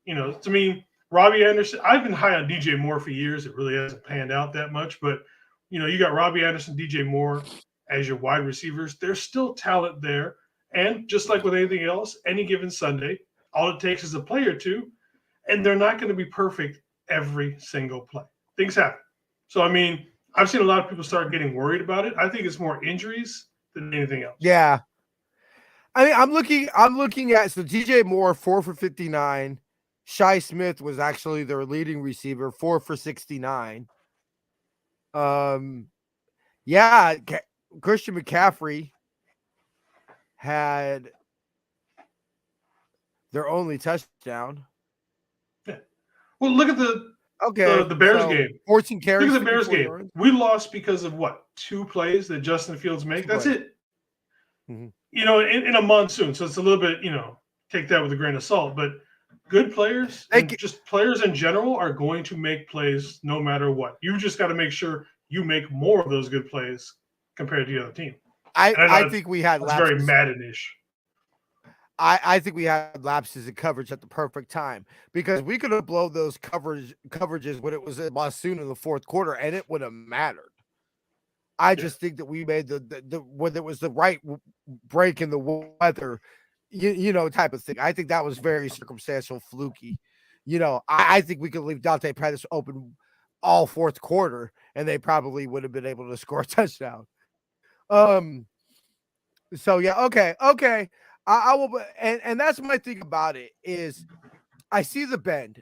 You know, to me, Robbie Anderson, I've been high on DJ Moore for years. It really hasn't panned out that much, but you know, you got Robbie Anderson, DJ Moore as your wide receivers. There's still talent there. And just like with anything else, any given Sunday, all it takes is a play or two, and they're not going to be perfect every single play. Things happen. So, I mean, I've seen a lot of people start getting worried about it. I think it's more injuries than anything else. Yeah. I mean, I'm looking at, so DJ Moore, 4 for 59. Shi Smith was actually their leading receiver, 4 for 69. Yeah, Christian McCaffrey had their only touchdown. Yeah. Well, look at the Bears game. 14 carries. Look at the Bears game. Yards. We lost because of what? 2 plays that Justin Fields make. That's it. Mm-hmm. You know, in a monsoon, so it's a little bit, you know, take that with a grain of salt. But good players, just players in general, are going to make plays no matter what. You just got to make sure you make more of those good plays compared to the other team. I think we had lapses. Very Madden-ish. I think we had lapses in coverage at the perfect time, because we could have blown those coverages when it was in monsoon in the fourth quarter, and it would have mattered. I just think that we made the whether it was the right break in the weather, you know, type of thing. I think that was very circumstantial, fluky. You know, I think we could leave Dante Pettis open all fourth quarter, and they probably would have been able to score a touchdown. So yeah, okay. I will, and that's my thing about it is I see the bend,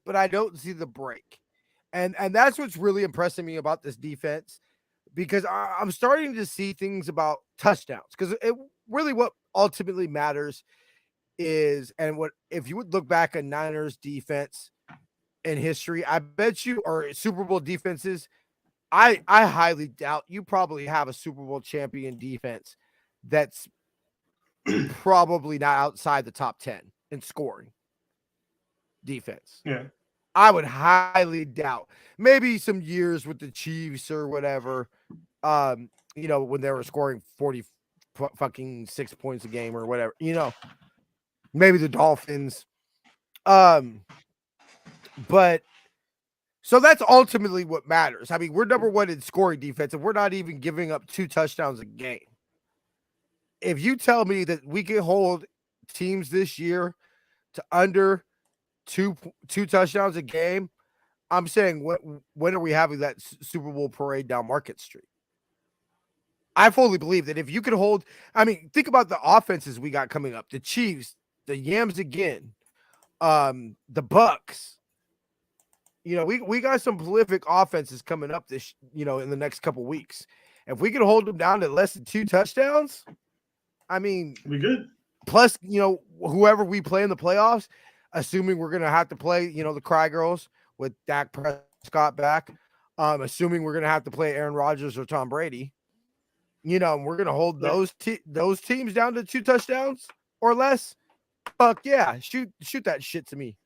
but I don't see the break, and that's what's really impressing me about this defense, because I'm starting to see things about touchdowns, because it really what ultimately matters is, and what if you would look back at Niners defense in history, I bet you, or Super Bowl defenses, I highly doubt you probably have a Super Bowl champion defense that's probably not outside the top 10 in scoring defense. Yeah. I would highly doubt. Maybe some years with the Chiefs or whatever, you know, when they were scoring 46 points a game or whatever, you know, maybe the Dolphins. But so that's ultimately what matters. I mean, we're number 1 in scoring defense, and we're not even giving up 2 touchdowns a game. If you tell me that we can hold teams this year to under two touchdowns a game, I'm saying, when are we having that Super Bowl parade down Market Street? I fully believe that if you could hold, I mean, think about the offenses we got coming up: the Chiefs, the Yams again, the Bucks. You know, we got some prolific offenses coming up this, you know, in the next couple weeks. If we could hold them down to less than 2 touchdowns, I mean, we good. Plus, you know, whoever we play in the playoffs, assuming we're going to have to play, you know, the Cry Girls with Dak Prescott back, assuming we're going to have to play Aaron Rodgers or Tom Brady, you know, and we're going to hold those teams down to 2 touchdowns or less. Fuck yeah, shoot that shit to me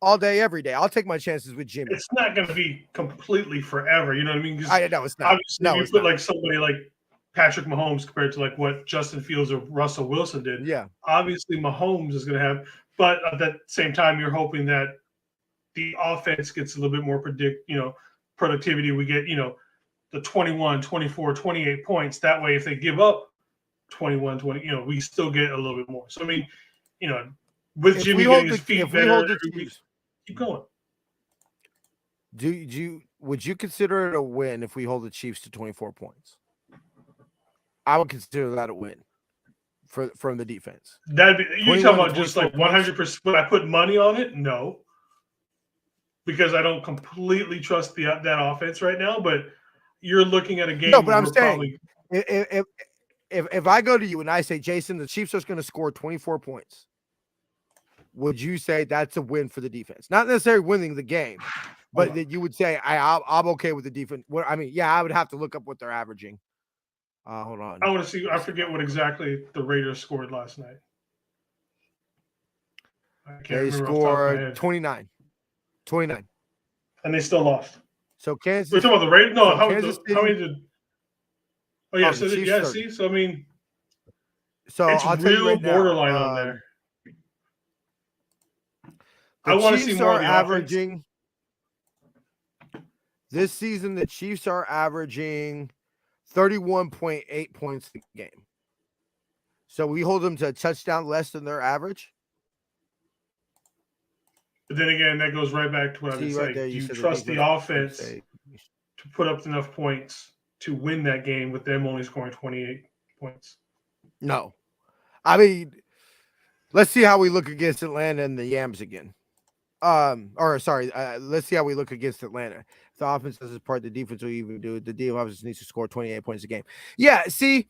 all day, every day. I'll take my chances with Jimmy. It's not going to be completely forever, you know what I mean? I know it's not. Obviously, if you put like somebody like Patrick Mahomes compared to like what Justin Fields or Russell Wilson did. Yeah. Obviously, Mahomes is going to have, but at that same time, you're hoping that the offense gets a little bit more productivity. We get, you know, the 21, 24, 28 points. That way, if they give up 21, 20, you know, we still get a little bit more. So, I mean, you know, with Jimmy getting his feet better, keep going. Would you consider it a win if we hold the Chiefs to 24 points? I would consider that a win from the defense. That'd be, you talking about just like 100%? Would I put money on it? No, because I don't completely trust that offense right now. But you're looking at a game. No, but I'm saying if I go to you and I say, Jason, the Chiefs are going to score 24 points, would you say that's a win for the defense? Not necessarily winning the game, but that you would say I'm okay with the defense. I mean, yeah, I would have to look up what they're averaging. Hold on. I want to see. I forget what exactly the Raiders scored last night. I can't They remember off the top of my scored head. 29. 29. And they still lost. So Kansas. We're talking about the rate? No, so how Kansas many City- did? Oh yeah, Oh, so the Chiefs yeah. 30. See, so I mean, So it's I'll tell you real right now, borderline on there. The I want to Chiefs see more are of the averaging this season. The Chiefs are averaging 31.8 points a game. So we hold them to a touchdown less than their average. But then again, that goes right back to what I've been See, right saying. there, Do you you said the trust the defense- offense to put up enough points to win that game with them only scoring 28 points? No. I mean, let's see how we look against Atlanta and the Yams again. Let's see how we look against Atlanta. If the offense does its part, the defense will even do it. The defense needs to score 28 points a game. Yeah, see,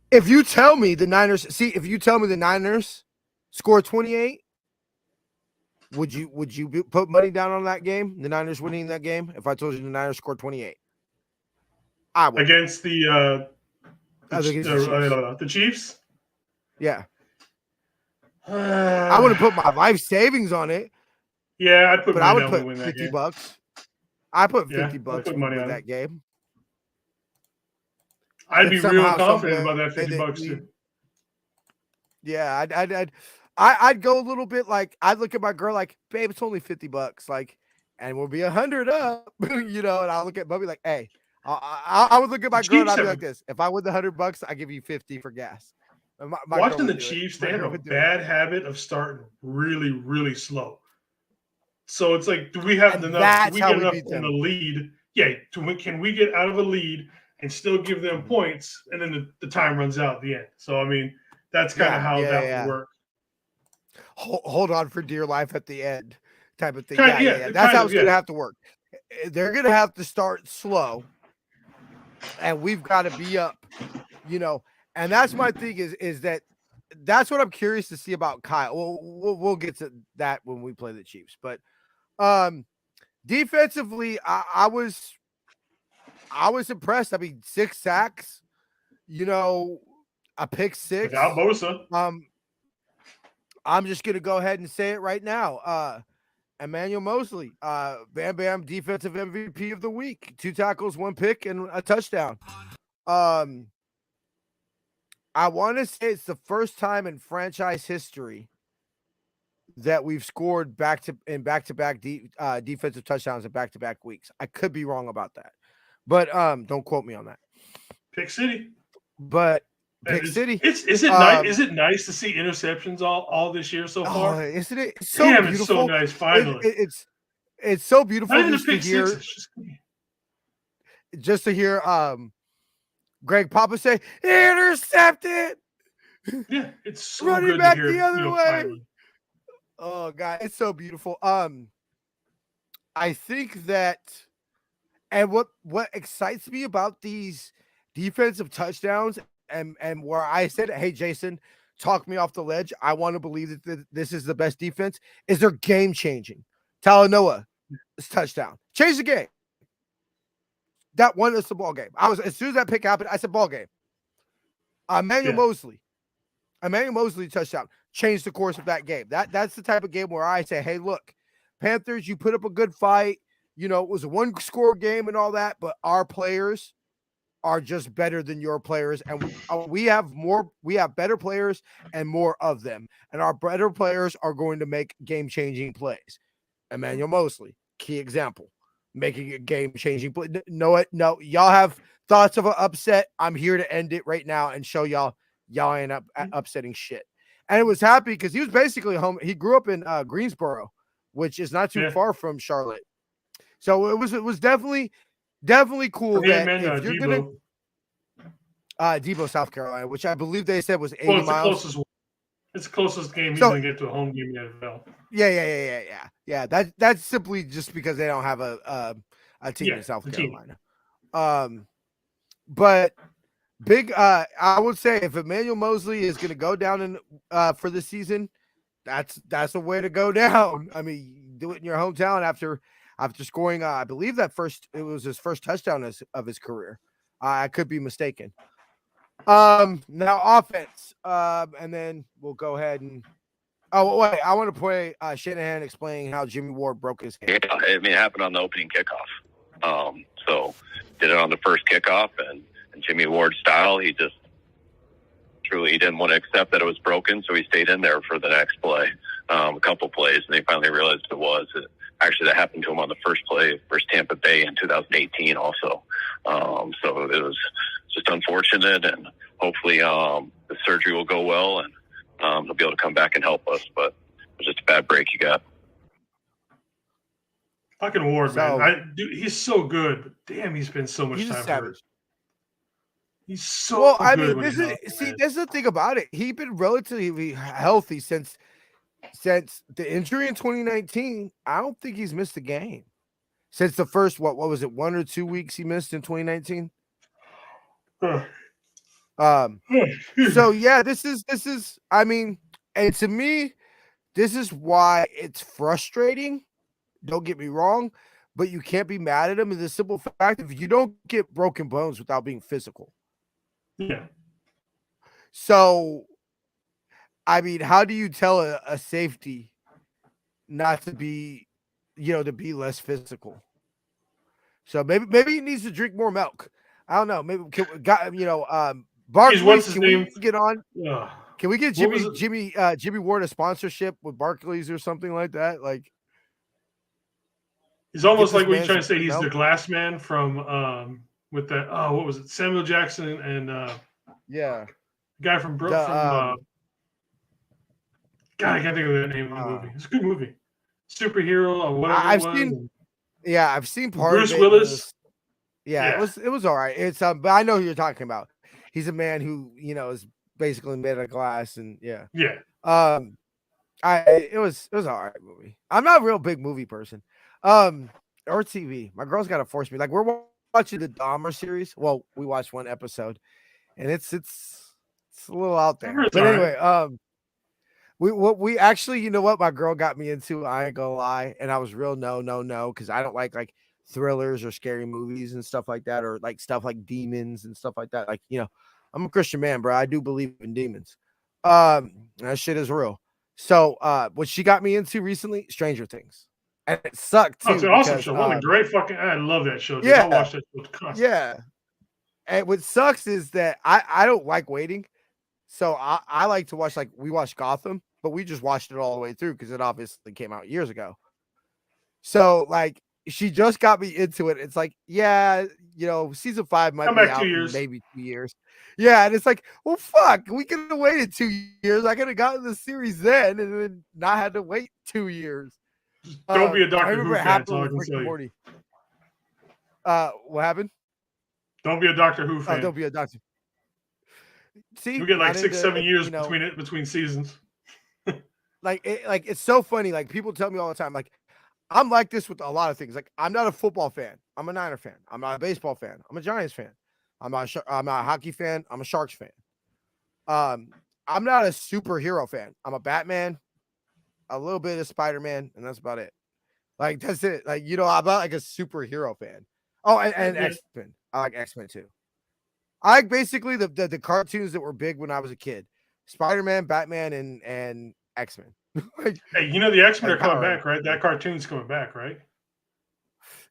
if you tell me the Niners score 28, would you put money down on that game? The Niners winning that game? If I told you the Niners scored 28, I would. Against the Chiefs. Chiefs? Yeah. I wouldn't put my life savings on it. Yeah, I'd put but I money would down to put win that game. $50. I put Yeah, $50 I'll put we money win on that it. game. I'd If be real somehow, confident some about that way 50 bucks too. Yeah, I'd go a little bit like I'd look at my girl like, babe, it's only $50, like, and we'll be 100 up, and I'll look at Bubby like, hey, I would look at my girl and I'd be like this: if I win the $100, I give you 50 for gas. My girl Watching the would do it. Chiefs, My they have girl a would do it. bad habit of starting really, really slow. So it's like, do we have And enough? that's Do we how get we enough beat in them. the lead? Yeah. Can we get out of a lead and still give them points, and then the time runs out at the end? So I mean, that's kind of how that would work. Hold on for dear life at the end, type of thing. Yeah. That's how it's gonna have to work. They're gonna have to start slow, and we've got to be up, And that's my thing is that that's what I'm curious to see about Kyle. We'll get to that when we play the Chiefs, but defensively, I was impressed. I mean, 6 sacks, a pick 6 without Bosa. I'm just gonna go ahead and say it right now. Emmanuel Mosley, Bam Bam defensive MVP of the week, 2 tackles, 1 pick, and a touchdown. I want to say it's the first time in franchise history that we've scored back-to-back defensive touchdowns in back-to-back weeks. I could be wrong about that, but don't quote me on that. Pick City. But Pick City. Is it nice to see interceptions all this year so far? Oh, isn't it? It's so beautiful. It's so nice. Finally, it's so beautiful. Not even just the pick to hear, 6. just to hear Greg Papa say intercepted. Yeah, it's so running good back to hear, the other way. Finally. Oh God, it's so beautiful. I think that, and what excites me about these defensive touchdowns, and where I said, hey Jason, talk me off the ledge. I want to believe that this is the best defense. Is they're game changing. Talanoa's touchdown changed the game. That won us the ball game. As soon as that pick happened, I said ball game. Emmanuel Mosley touchdown changed the course of that game. That's the type of game where I say, hey, look, Panthers, you put up a good fight. It was a 1-score game and all that, but our players are just better than your players, and we have better players and more of them, and our better players are going to make game-changing plays. Emmanuel Mosley, key example, making a game-changing play. No, y'all have thoughts of an upset. I'm here to end it right now and show y'all ain't upsetting shit. And it was happy because he was basically home. He grew up in Greensboro, which is not too far from Charlotte. So it was definitely cool that if you're gonna Debo, South Carolina, which I believe they said was 80 miles. It's the closest game he's gonna get to a home game in the NFL. Yeah. That's simply just because they don't have a team in South Carolina. But big, I would say if Emmanuel Mosley is gonna go down in for the season, that's a way to go down. I mean, do it in your hometown after scoring. I believe it was his first touchdown of his career. I could be mistaken. Now offense, and then we'll go ahead and Oh wait, I want to play Shanahan explaining how Jimmy Ward broke his hand. Yeah, I mean, it happened on the opening kickoff. So did it on the first kickoff, and Jimmy Ward's style, he just truly he didn't want to accept that it was broken, so he stayed in there for the next play, a couple plays, and they finally realized it was. Actually, that happened to him on the first play versus Tampa Bay in 2018 also. So it was just unfortunate, and hopefully the surgery will go well, and he'll be able to come back and help us. But it was just a bad break you got. Fucking Ward, man. Dude, he's so good, but damn, he's been so much time hurt. He's so well. Good I mean, there's the thing about it. He's been relatively healthy since the injury in 2019. I don't think he's missed a game since the first what was it 1 or 2 weeks he missed in 2019. So yeah, this is. I mean, and to me, this is why it's frustrating. Don't get me wrong, but you can't be mad at him. It's a simple fact: if you don't get broken bones without being physical. Yeah. So, I mean, how do you tell a safety not to be, to be less physical? So maybe he needs to drink more milk. I don't know. Maybe Barkley. What's can name? We get on? Yeah. Can we get Jimmy Ward a sponsorship with Barclays or something like that? Like, he's almost like what you're trying to say. He's the glass man from with that. Oh, what was it? Samuel Jackson and yeah, guy from God, I can't think of the name of the movie. It's a good movie. Superhero or whatever. I've seen part Bruce of it. Willis. Yeah, it was all right. It's but I know who you're talking about. He's a man who is basically made of glass, and yeah. It was all right movie. I'm not a real big movie person. Or TV. My girl's got to force me. Like we're watching the Dahmer series. Well, we watched one episode, and it's a little out there. But anyway, we actually, you know what, my girl got me into. I ain't gonna lie, and I was real no, because I don't like thrillers or scary movies and stuff like that, or like stuff like demons and stuff like that. Like I'm a Christian man, bro. I do believe in demons. That shit is real. So, what she got me into recently, Stranger Things. And it sucked too. It's an awesome show. One of the great fucking. I love that show. Dude. Yeah, I watch that show constantly. Yeah. And what sucks is that I don't like waiting, so I like to watch we watched Gotham, but we just watched it all the way through because it obviously came out years ago. So she just got me into it. It's season 5 might be out in maybe 2 years. Yeah, and it's well, fuck, we could have waited 2 years. I could have gotten the series then and then not had to wait 2 years. Don't be a Doctor Who fan. That's all I can tell you. What happened? Don't be a Doctor Who fan. Don't be a doctor. See, you get 6-7 years between seasons. It's so funny. People tell me all the time, I'm like this with a lot of things. I'm not a football fan. I'm a Niner fan. I'm not a baseball fan. I'm a Giants fan. I'm not a hockey fan. I'm a Sharks fan. I'm not a superhero fan. I'm a Batman, a little bit of Spider-Man, and that's about it. That's it. I'm not a superhero fan. Oh, and X-Men. I like X-Men too. I like basically the cartoons that were big when I was a kid. Spider-Man, Batman, and X-Men. Hey, the X-Men are coming back, right? That cartoon's coming back, right?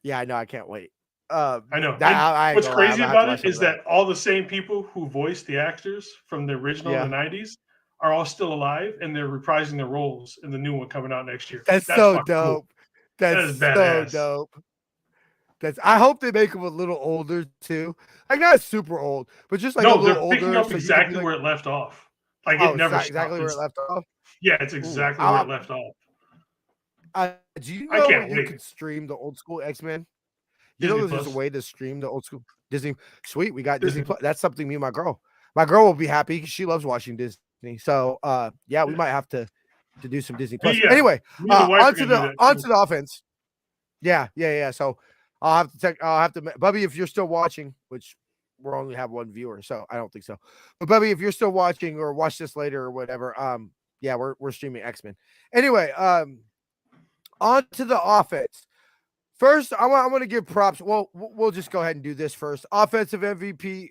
Yeah, I know. I can't wait. I know. What's crazy about it is that all the same people who voiced the actors from the original in the 90s are all still alive, and they're reprising their roles in the new one coming out next year. That's so dope. Cool. That's so dope. I hope they make them a little older too. Not super old, but just a little older. No, they're picking up exactly where it left off. It never stopped. Exactly where it left off. Yeah, it's exactly where it left off. Do you know you can stream the old school X-Men? There's a way to stream the old school Disney. Sweet, we got Disney Plus. That's something me and my girl will be happy because she loves watching Disney. So we might have to do some Disney Plus. Anyway, onto the offense. Yeah. So I'll have to Bubby, if you're still watching, which we'll only have one viewer, so I don't think so. But Bubby, if you're still watching or watch this later or whatever, we're streaming X-Men. Anyway, on to the offense. First, I want to give props. Well, we'll just go ahead and do this first. Offensive MVP,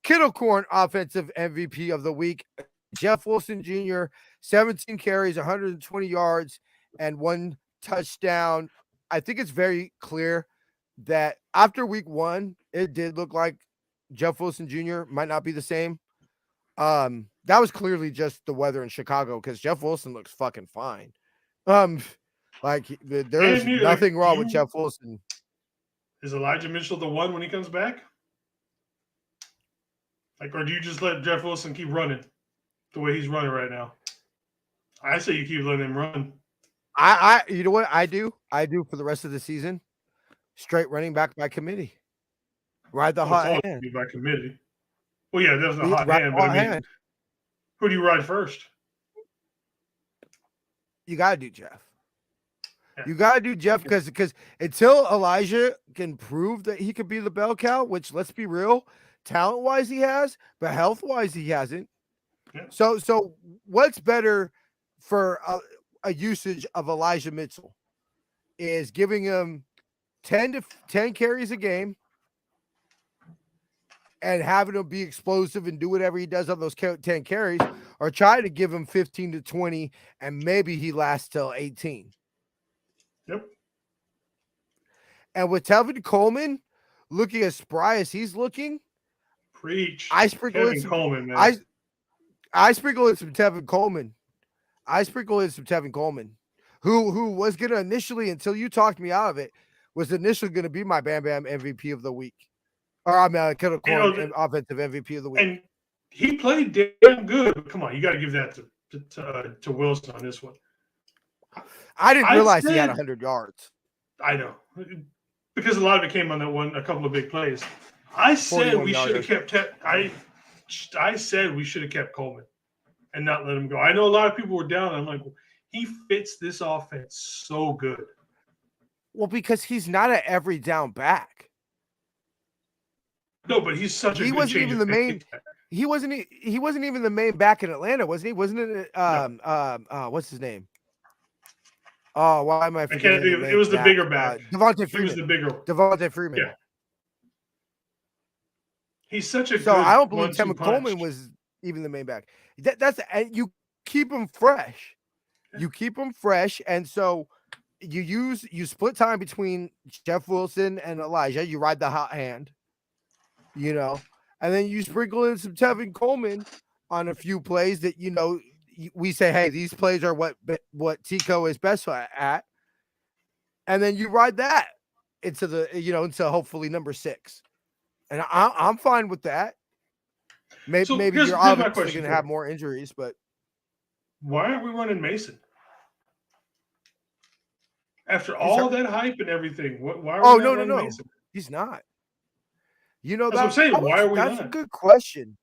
Kittle Corn offensive MVP of the week. Jeff Wilson Jr. 17 carries, 120 yards, and 1 touchdown. I think it's very clear that after week 1, it did look like Jeff Wilson Jr. might not be the same. That was clearly just the weather in Chicago because Jeff Wilson looks fucking fine. Like there's nothing wrong with Jeff Wilson. Is Elijah Mitchell the one when he comes back? Like, or do you just let Jeff Wilson keep running the way he's running right now? I say you keep letting him run. You know what I do? I do for the rest of the season. Straight running back by committee. Ride the hot hand. By committee. Well, yeah, there's a hot hand, but I mean, who do you ride first? You gotta do Jeff. Yeah. You gotta do Jeff because until Elijah can prove that he could be the bell cow, which let's be real, talent-wise he has, but health-wise he hasn't. Yeah. So what's better for a usage of Elijah Mitchell is giving him 10 carries a game and having him be explosive and do whatever he does on those 10 carries, or try to give him 15 to 20 and maybe he lasts till 18. Yep. And with Tevin Coleman looking as spry as he's looking, preach. I sprinkle in some Coleman, man. I sprinkle in some Tevin Coleman. Who was gonna initially, until you talked me out of it, was initially gonna be my Bam Bam MVP of the week. Or I'm offensive MVP of the week. And he played damn good. Come on, you got to give that to Wilson on this one. I didn't realize he had 100 yards. I know, because a lot of it came on a couple of big plays. I said we should have kept. I said we should have kept Coleman and not let him go. I know a lot of people were down. I'm like, he fits this offense so good. Well, because he's not an every down back. No, but he's such a good wasn't even the main. He wasn't even the main back in Atlanta, wasn't he? Wasn't it? What's his name? Oh, why am I forgetting? It was the bigger back. Devontae Freeman. He was the bigger. Devontae Freeman. Yeah. He's such a good. So I don't believe Tevin Coleman was even the main back. And you keep him fresh. Yeah. You keep him fresh, and so you split time between Jeff Wilson and Elijah. You ride the hot hand. And then you sprinkle in some Tevin Coleman on a few plays that, we say, hey, these plays are what Tico is best at. And then you ride that into into hopefully number 6. And I'm fine with that. Maybe you're obviously going to have more injuries, but. Why aren't we running Mason? After all that hype and everything, why are we not running Mason? He's not. That's what I'm saying. Why are we not? That's a good question.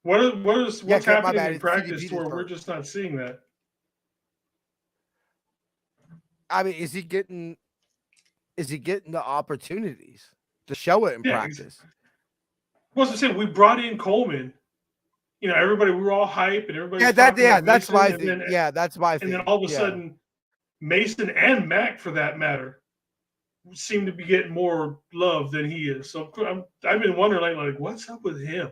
What's happening in practice where we're just not seeing that? I mean, is he getting the opportunities to show it in practice? Exactly. Well, I'm saying we brought in Coleman. Everybody, we were all hype and everybody. That's my thing. That's my thing. And then all of a sudden, Mason and Mac, for that matter, seem to be getting more love than he is. So I've been wondering, like, what's up with him?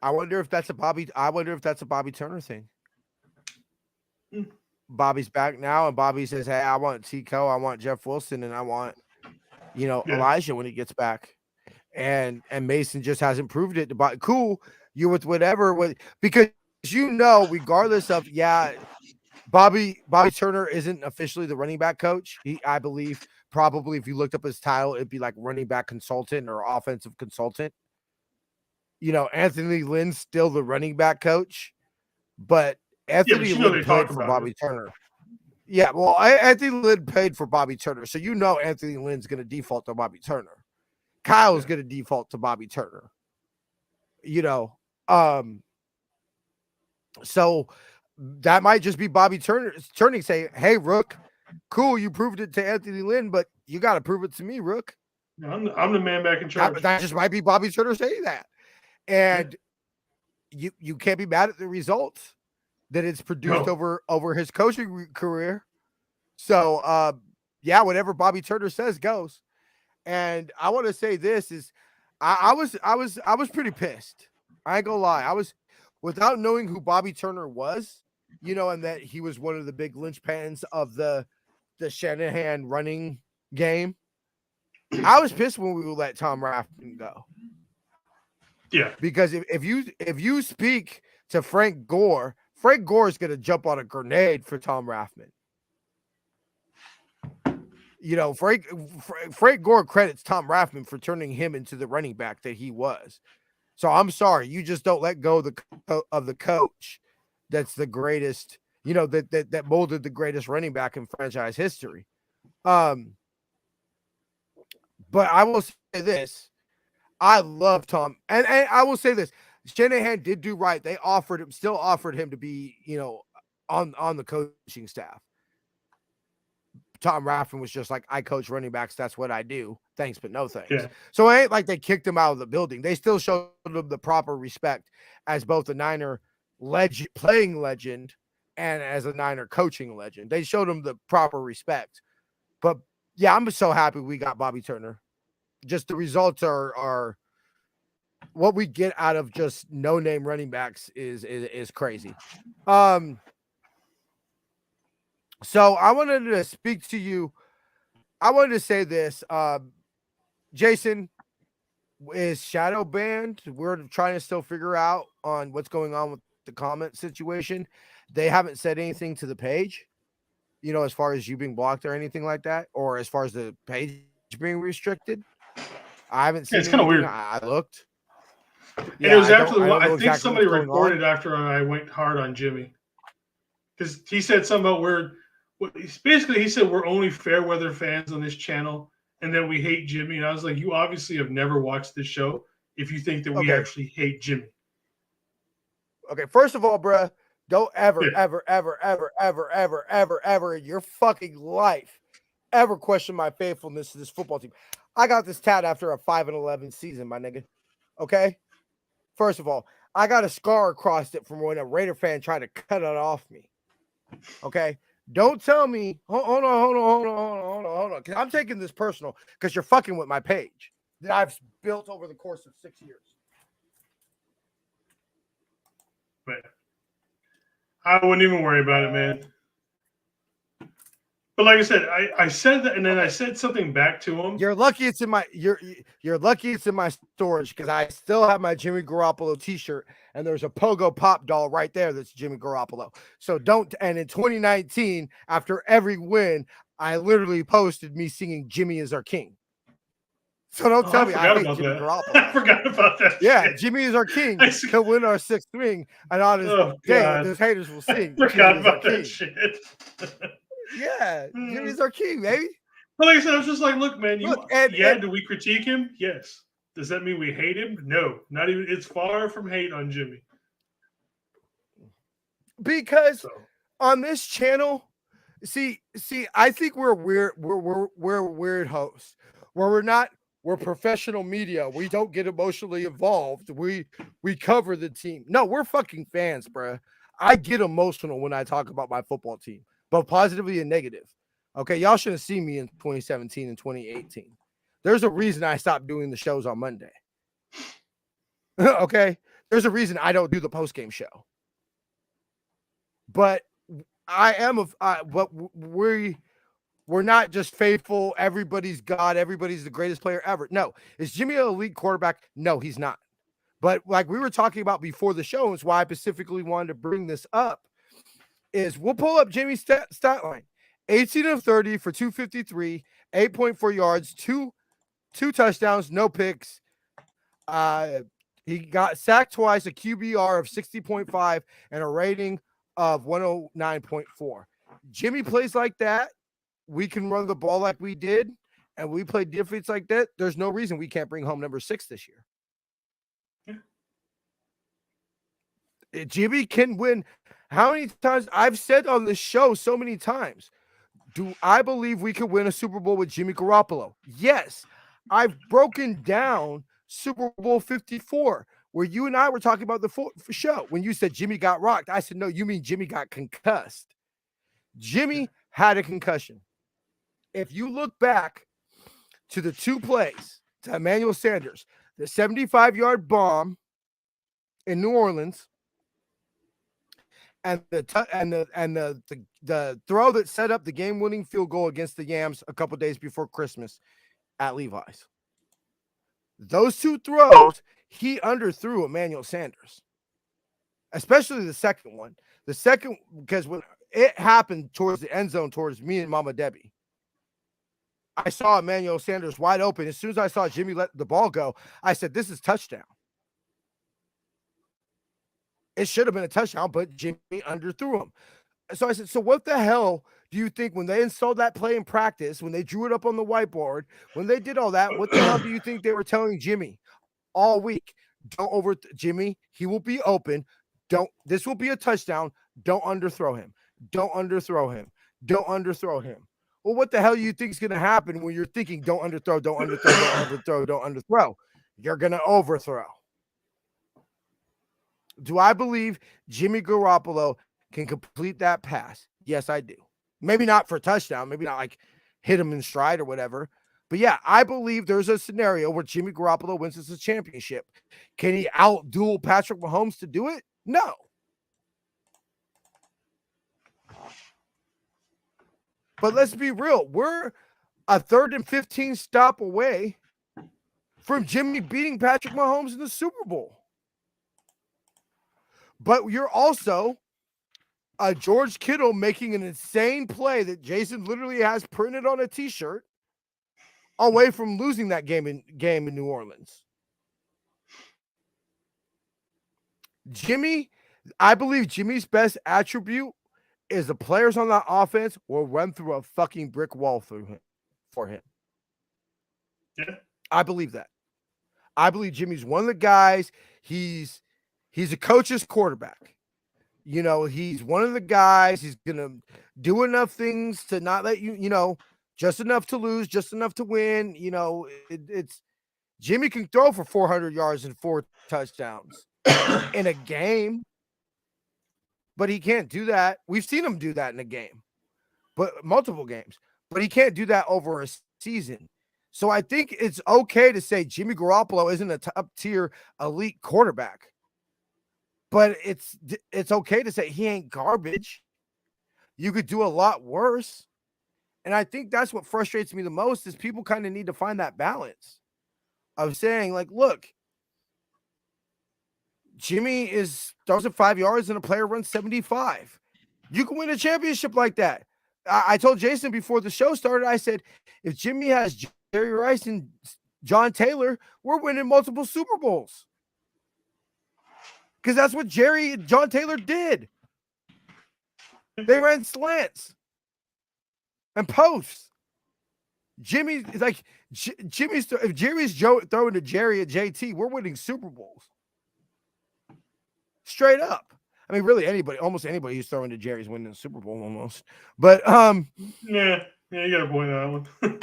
I wonder if that's a Bobby Turner thing. Bobby's back now, and Bobby says, "Hey, I want Tico, I want Jeff Wilson, and I want, Elijah when he gets back." And Mason just hasn't proved it. Cool, you're with whatever because regardless of Bobby Turner isn't officially the running back coach. I believe probably if you looked up his title, it'd be like running back consultant or offensive consultant. Anthony Lynn's still the running back coach, but Anthony Lynn paid for Bobby Turner. Yeah, well, Anthony Lynn paid for Bobby Turner, so Anthony Lynn's going to default to Bobby Turner. Kyle's going to default to Bobby Turner. So that might just be Bobby Turner turning, saying, "Hey, Rook, cool, you proved it to Anthony Lynn, but you got to prove it to me, Rook." I'm the man back in charge. That just might be Bobby Turner saying that. And you can't be mad at the results that it's produced over his coaching career. So whatever Bobby Turner says goes. And I want to say this is I was pretty pissed. I ain't gonna lie. without knowing who Bobby Turner was, and that he was one of the big linchpins of the Shanahan running game. I was pissed when we let Tom Rathman go. Yeah, because if you speak to Frank Gore is going to jump on a grenade for Tom Rathman. Frank Gore credits Tom Rathman for turning him into the running back that he was. So I'm sorry, you just don't let go of the coach that's the greatest, that molded the greatest running back in franchise history. But I will say this. I love Tom. And I will say this. Shanahan did do right. They still offered him to be, on the coaching staff. Tom Rathman was just like, I coach running backs. That's what I do. Thanks, but no thanks. Yeah. So it ain't like they kicked him out of the building. They still showed him the proper respect as both a Niner playing legend and as a Niner coaching legend. They showed him the proper respect. But yeah, I'm so happy we got Bobby Turner. Just the results are what we get out of just no-name running backs is crazy. So I wanted to speak to you. I wanted to say this. Jason is shadow banned. We're trying to still figure out on what's going on with the comment situation. They haven't said anything to the page, as far as you being blocked or anything like that, or as far as the page being restricted. I haven't seen it's kind of weird. I looked. And it was after I think somebody reported after I went hard on Jimmy. Because he said something about he said we're only fair weather fans on this channel and that we hate Jimmy. And I was like, you obviously have never watched this show if you think that we actually hate Jimmy. Okay, first of all, bruh, don't ever in your fucking life ever question my faithfulness to this football team. I got this tat after a 5-11 season, my nigga. Okay? First of all, I got a scar across it from when a Raider fan tried to cut it off me. Okay? Don't tell me, hold on. Because I'm taking this personal because you're fucking with my page that I've built over the course of 6 years. But I wouldn't even worry about it, man. But like I said, I said that, and then I said something back to him. You're lucky it's in my you're lucky it's in my storage because I still have my Jimmy Garoppolo t-shirt, and there's a Pogo Pop doll right there that's Jimmy Garoppolo. So don't. And in 2019, after every win, I literally posted me singing "Jimmy is our king." So don't tell me I hate Jimmy Garoppolo. I forgot about that. Yeah, shit. Jimmy is our king. He'll win our sixth ring, and on his day, his haters will sing. I forgot about that shit. Yeah, Jimmy's our king, baby. But like I said, I was just like, look, man, do we critique him? Yes. Does that mean we hate him? No, not even. It's far from hate on Jimmy. Because on this channel, see, I think we're weird. We're weird hosts where we're professional media. We don't get emotionally involved. We cover the team. No, we're fucking fans, bro. I get emotional when I talk about my football team, both positively and negative. Okay, y'all should have seen me in 2017 and 2018. There's a reason I stopped doing the shows on Monday. Okay, there's a reason I don't do the post-game show. But I am but we're not just faithful. Everybody's God. Everybody's the greatest player ever. No, is Jimmy an elite quarterback? No, he's not. But like we were talking about before the show, and it's why I specifically wanted to bring this up. Is we'll pull up Jimmy's stat line. 18 of 30 for 253, 8.4 yards, two touchdowns, no picks. He got sacked twice, a QBR of 60.5, and a rating of 109.4. Jimmy plays like that. We can run the ball like we did, and we play defense like that. There's no reason we can't bring home number 6 this year. Jimmy can win. How many times I've said on this show so many times, do I believe we could win a Super Bowl with Jimmy Garoppolo? Yes. I've broken down Super Bowl 54, where you and I were talking about the show. When you said Jimmy got rocked, I said, no, you mean Jimmy got concussed. Jimmy had a concussion. If you look back to the 2 plays to Emmanuel Sanders, the 75-yard bomb in New Orleans, and the throw that set up the game-winning field goal against the Yams a couple days before Christmas at Levi's. Those two throws, he underthrew Emmanuel Sanders, especially the second one. The second, because when it happened towards the end zone, towards me and Mama Debbie, I saw Emmanuel Sanders wide open. As soon as I saw Jimmy let the ball go, I said, this is touchdown. It should have been a touchdown, but Jimmy underthrew him. So I said, so what the hell do you think when they installed that play in practice, when they drew it up on the whiteboard, when they did all that, what the hell do you think they were telling Jimmy all week? Don't Jimmy, he will be open. This will be a touchdown. Don't underthrow him. Don't underthrow him. Don't underthrow him. Well, what the hell do you think is going to happen when you're thinking don't underthrow, don't underthrow, don't underthrow, don't underthrow? You're going to overthrow. Do I believe Jimmy Garoppolo can complete that pass? Yes, I do. Maybe not for a touchdown. Maybe not like hit him in stride or whatever. But yeah, I believe there's a scenario where Jimmy Garoppolo wins us a championship. Can he out-duel Patrick Mahomes to do it? No. But let's be real. We're a 3rd and 15 stop away from Jimmy beating Patrick Mahomes in the Super Bowl. But you're also a George Kittle making an insane play that Jason literally has printed on a T-shirt away from losing that game in New Orleans. Jimmy, I believe Jimmy's best attribute is the players on that offense will run through a fucking brick wall for him. Yeah. I believe that. I believe Jimmy's one of the guys. He's a coach's quarterback. You know, he's one of the guys. He's going to do enough things to not let you, just enough to lose, just enough to win. You know, it's Jimmy can throw for 400 yards and 4 touchdowns in a game, but he can't do that. We've seen him do that in a game, but multiple games, but he can't do that over a season. So I think it's okay to say Jimmy Garoppolo isn't a top tier elite quarterback. But it's okay to say he ain't garbage. You could do a lot worse. And I think that's what frustrates me the most is people kind of need to find that balance of saying, like, look, Jimmy throws it 5 yards and a player runs 75. You can win a championship like that. I told Jason before the show started, I said, if Jimmy has Jerry Rice and John Taylor, we're winning multiple Super Bowls. Because that's what Jerry and John Taylor did. They ran slants and posts. Jimmy's like if Jerry's throwing to Jerry and JT, we're winning Super Bowls. Straight up. I mean, really almost anybody who's throwing to Jerry's winning the Super Bowl almost. But yeah, you got a point on that one.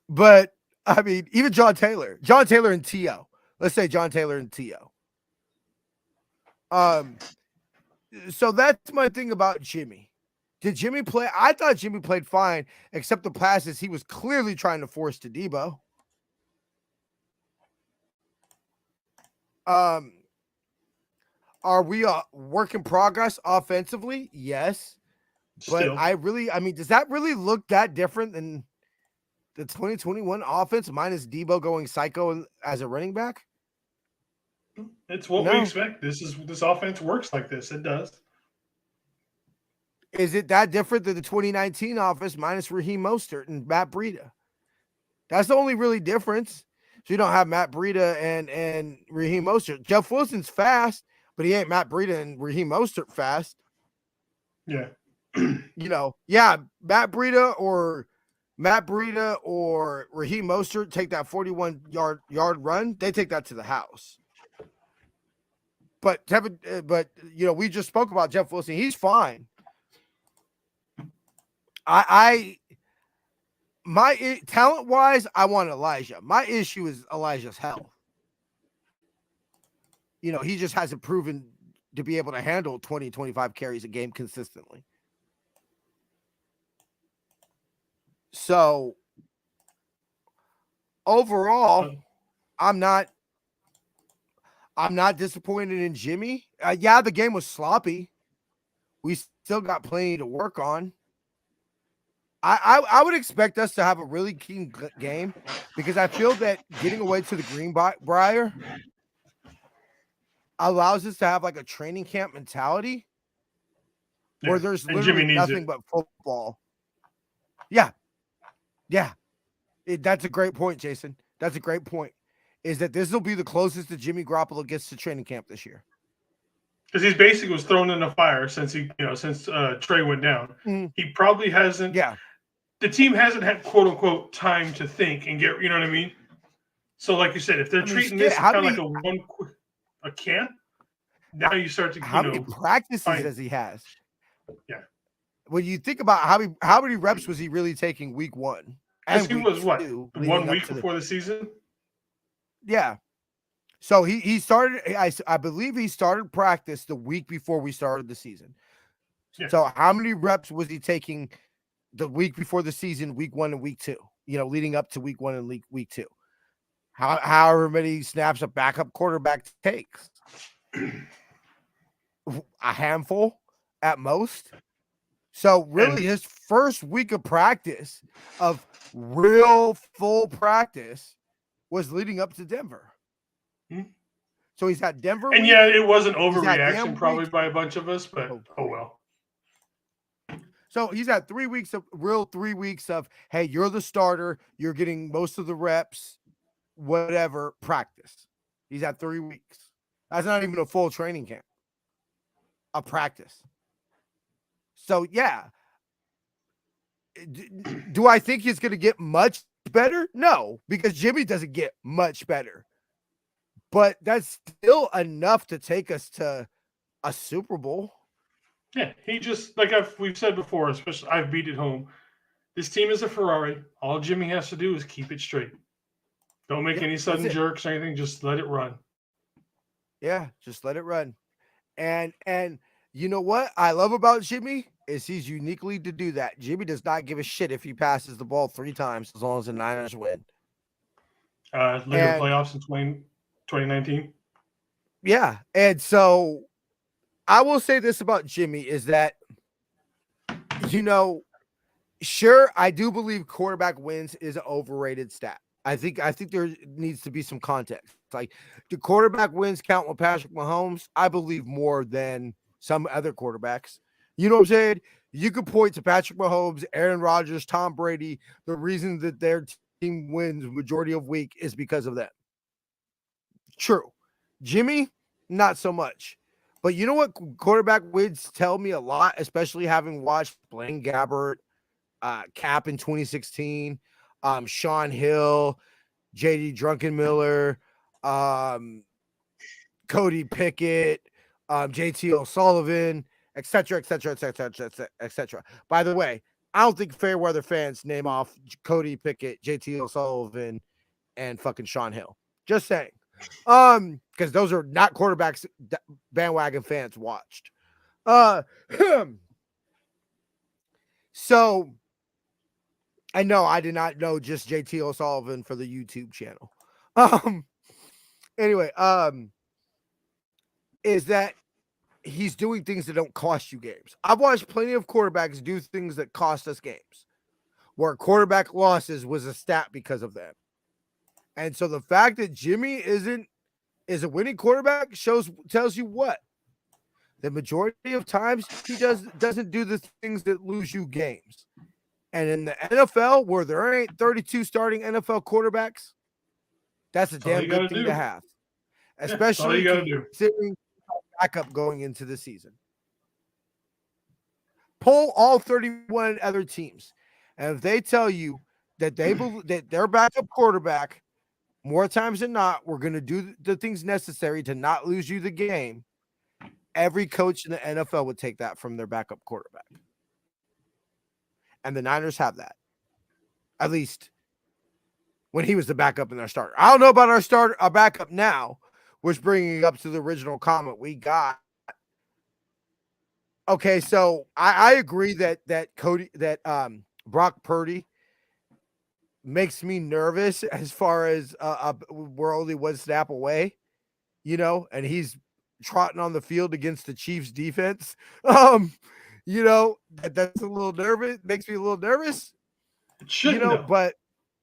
But I mean, even John Taylor and T.O. Let's say John Taylor and T.O. So that's my thing about Jimmy. Did Jimmy play? I thought Jimmy played fine, except the passes he was clearly trying to force to Debo. Are we a work in progress offensively? Yes. But Still. Does that really look that different than the 2021 offense minus Debo going psycho as a running back? It's what we expect. This offense works like this. It does. Is it that different than the 2019 offense minus Raheem Mostert and Matt Breida? That's the only really difference. So you don't have Matt Breida and Raheem Mostert. Jeff Wilson's fast, but he ain't Matt Breida and Raheem Mostert fast. Yeah. Matt Breida or Raheem Mostert take that 41-yard run. They take that to the house. But we just spoke about Jeff Wilson. He's fine. Talent-wise, I want Elijah. My issue is Elijah's health. He just hasn't proven to be able to handle 20, 25 carries a game consistently. So, overall, I'm not disappointed in Jimmy. The game was sloppy. We still got plenty to work on. I would expect us to have a really keen game because I feel that getting away to the Greenbrier allows us to have like a training camp mentality where there's literally nothing but football. Yeah. Yeah. That's a great point, Jason. That's a great point. Is that this will be the closest that Jimmy Garoppolo gets to training camp this year. Because he basically was thrown in the fire since Trey went down. He probably hasn't. Yeah. The team hasn't had quote unquote time to think and get. You know what I mean? So, like you said, if they're treating this kind of like a camp, now you start to how many practices does he has? Yeah. When you think about how many reps was he really taking week 1? And he was what 1 week before the season. Yeah. So he started. I believe he started practice the week before we started the season. Yeah. So how many reps was he taking the week before the season, week 1 and week 2? Leading up to week 1 and week 2. However many snaps a backup quarterback takes. A handful at most. So really, his first week of practice, of real full practice, was leading up to Denver. So he's got Denver. And it was an overreaction probably by a bunch of us, but oh well. So he's had 3 weeks of 3 weeks of, hey, you're the starter. You're getting most of the reps, whatever, practice. He's had 3 weeks. That's not even a full training camp. A practice. So, yeah. Do I think he's going to get much better? No, because Jimmy doesn't get much better. But that's still enough to take us to a Super Bowl. Yeah, he just, like we've said before, especially I've beat it home. This team is a Ferrari. All Jimmy has to do is keep it straight. Don't make any sudden jerks or anything. Just let it run. Yeah, just let it run. And you know what I love about Jimmy is he's uniquely to do that. Jimmy does not give a shit if he passes the ball 3 times as long as the Niners win. Later playoffs in 2019. Yeah, and so I will say this about Jimmy is that, sure, I do believe quarterback wins is an overrated stat. I think there needs to be some context. Like, do quarterback wins count with Patrick Mahomes? I believe more than some other quarterbacks. You know what I'm saying? You could point to Patrick Mahomes, Aaron Rodgers, Tom Brady. The reason that their team wins majority of week is because of them. True. Jimmy, not so much. But you know what quarterback wins tell me a lot, especially having watched Blaine Gabbert, Cap in 2016, Sean Hill, J.D. Druckenmiller, Cody Pickett, J.T. O'Sullivan, etc., etc., etc., etc. By the way, I don't think Fairweather fans name off Cody Pickett, J.T. O'Sullivan, and fucking Sean Hill. Just saying. Because those are not quarterbacks bandwagon fans watched. So I know I did not know just JT O'Sullivan for the YouTube channel. Anyway, is that he's doing things that don't cost you games. I've watched plenty of quarterbacks do things that cost us games, where quarterback losses was a stat because of them. And so the fact that Jimmy is a winning quarterback tells you what? The majority of times he doesn't do the things that lose you games. And in the NFL, where there ain't 32 starting NFL quarterbacks, that's a damn good thing to have. Especially considering backup going into the season. Poll all 31 other teams. And if they tell you that they believe that their backup quarterback, more times than not, we're going to do the things necessary to not lose you the game, every coach in the NFL would take that from their backup quarterback. And the Niners have that. At least when he was the backup in their starter. I don't know about our backup now, which bringing up to the original comment we got. Okay, so I agree that Brock Purdy makes me nervous as far as we're only one snap away, and he's trotting on the field against the Chiefs defense. That's a little nervous, makes me a little nervous. It shouldn't, though. But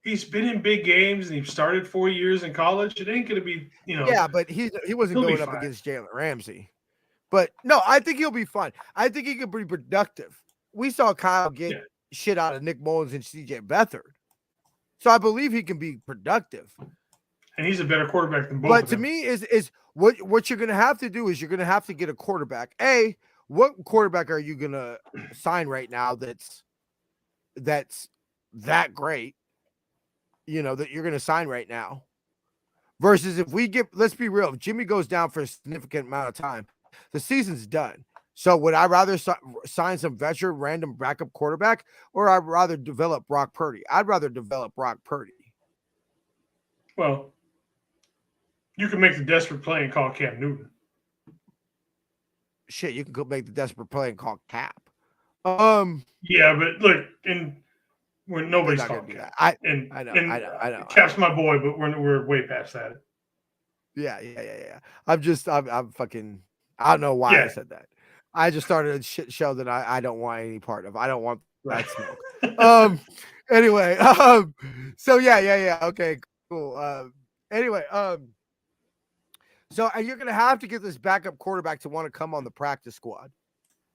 he's been in big games and he started 4 years in college. It ain't going to be, Yeah, but he wasn't going up against Jalen Ramsey. But no, I think he'll be fun. I think he could be productive. We saw Kyle get shit out of Nick Mullins and CJ Beathard. So I believe he can be productive. And he's a better quarterback than both But of to them. me, is what you're going to have to do is you're going to have to get a quarterback. What quarterback are you going to sign right now that's that great, that you're going to sign right now? Versus if let's be real, if Jimmy goes down for a significant amount of time, the season's done. So would I rather sign some veteran random backup quarterback, or I'd rather develop Brock Purdy? I'd rather develop Brock Purdy. Well, you can make the desperate play and call Cam Newton. Shit, you can go make the desperate play and call Cap. Yeah, but look, when nobody's calling Cap. I know. Cap's my boy, but we're way past that. Yeah. I'm fucking. I don't know why I said that. I just started a shit show that I don't want any part of. I don't want that smoke. Anyway. So yeah. Okay. Cool. Anyway. So and you're gonna have to get this backup quarterback to want to come on the practice squad.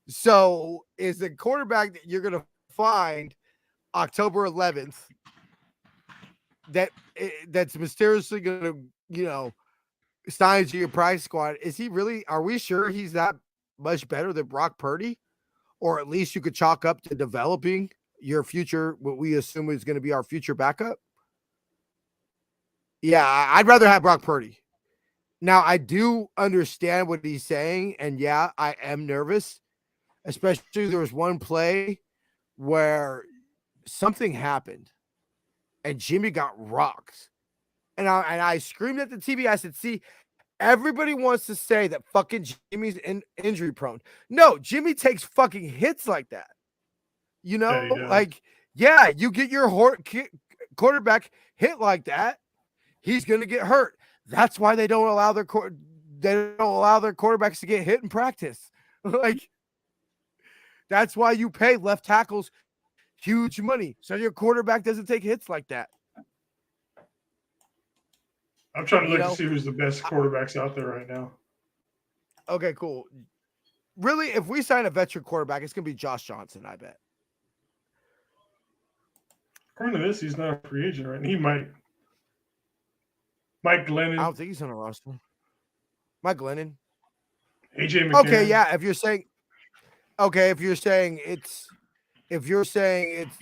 So is the quarterback that you're gonna find October 11th that's mysteriously gonna sign to your practice squad? Is he really? Are we sure he's that much better than Brock Purdy? Or at least you could chalk up to developing your future, what we assume is going to be our future backup? Yeah, I'd rather have Brock Purdy. Now, I do understand what he's saying, and yeah, I am nervous. Especially there was one play where something happened, and Jimmy got rocked. And I screamed at the TV. I said, see, everybody wants to say that fucking Jimmy's injury prone. No, Jimmy takes fucking hits like that. You get your quarterback hit like that, he's going to get hurt. That's why they don't allow their quarterbacks to get hit in practice. That's why you pay left tackles huge money, so your quarterback doesn't take hits like that. I'm trying to look to see who's the best quarterbacks out there right now. Okay, cool. Really, if we sign a veteran quarterback, it's going to be Josh Johnson, I bet. According to this, he's not a free agent, right? He might. Mike Glennon. I don't think he's on a roster. Mike Glennon. AJ McCarron. Okay, yeah. If you're saying it's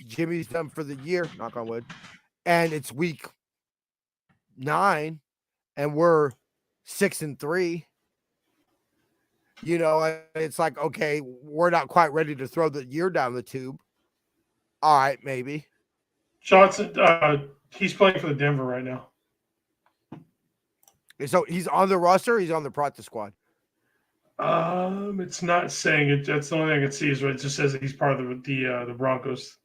Jimmy's done for the year, knock on wood, and it's week 9 and we're 6-3, it's like, okay, we're not quite ready to throw the year down the tube. All right, maybe. Johnson, he's playing for the Denver right now. So he's on the roster, or he's on the practice squad? It's not saying it. That's the only thing I can see is it just says that he's part of the Broncos.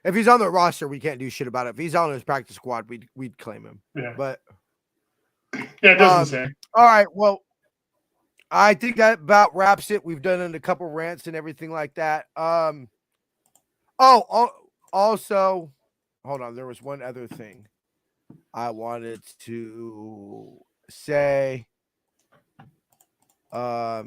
If he's on the roster, we can't do shit about it. If he's on his practice squad, we'd claim him. Yeah. But yeah, it doesn't say. All right. Well, I think that about wraps it. We've done a couple rants and everything like that. Also, hold on. There was one other thing I wanted to say. So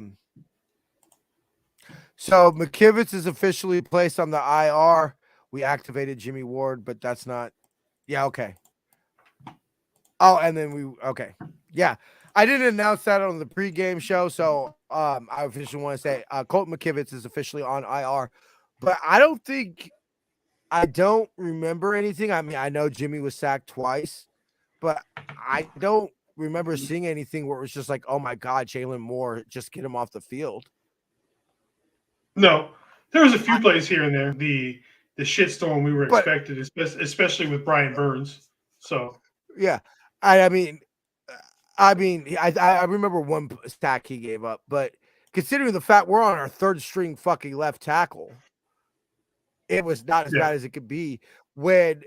McKivitz is officially placed on the IR. We activated Jimmy Ward, but that's not. Yeah, okay. Oh, and then okay. Yeah. I didn't announce that on the pregame show, so I officially want to say Colton McKivitz is officially on IR. But I don't remember anything. I mean, I know Jimmy was sacked twice, but I don't remember seeing anything where it was just like, oh my God, Jalen Moore, just get him off the field. No, there was a few plays here and there. The shitstorm we were expected, especially with Brian Burns. So yeah, I mean, I remember one sack he gave up, but considering the fact we're on our third string fucking left tackle, it was not as bad as it could be. When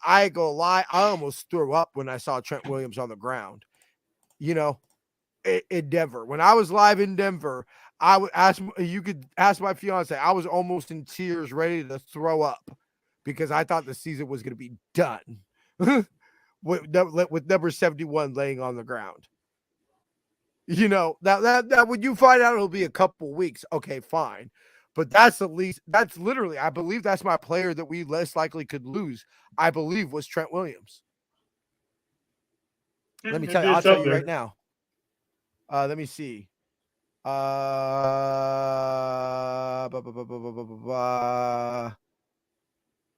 I go lie, I almost threw up when I saw Trent Williams on the ground. in Denver. When I was live in Denver, I would ask. You could ask my fiance. I was almost in tears, ready to throw up, because I thought the season was going to be done with number 71 laying on the ground. You know, that when you find out it'll be a couple weeks, okay, fine. But that's literally, I believe that's my player that we less likely could lose, I believe, was Trent Williams. Let me tell you, I'll tell you right now. Let me see.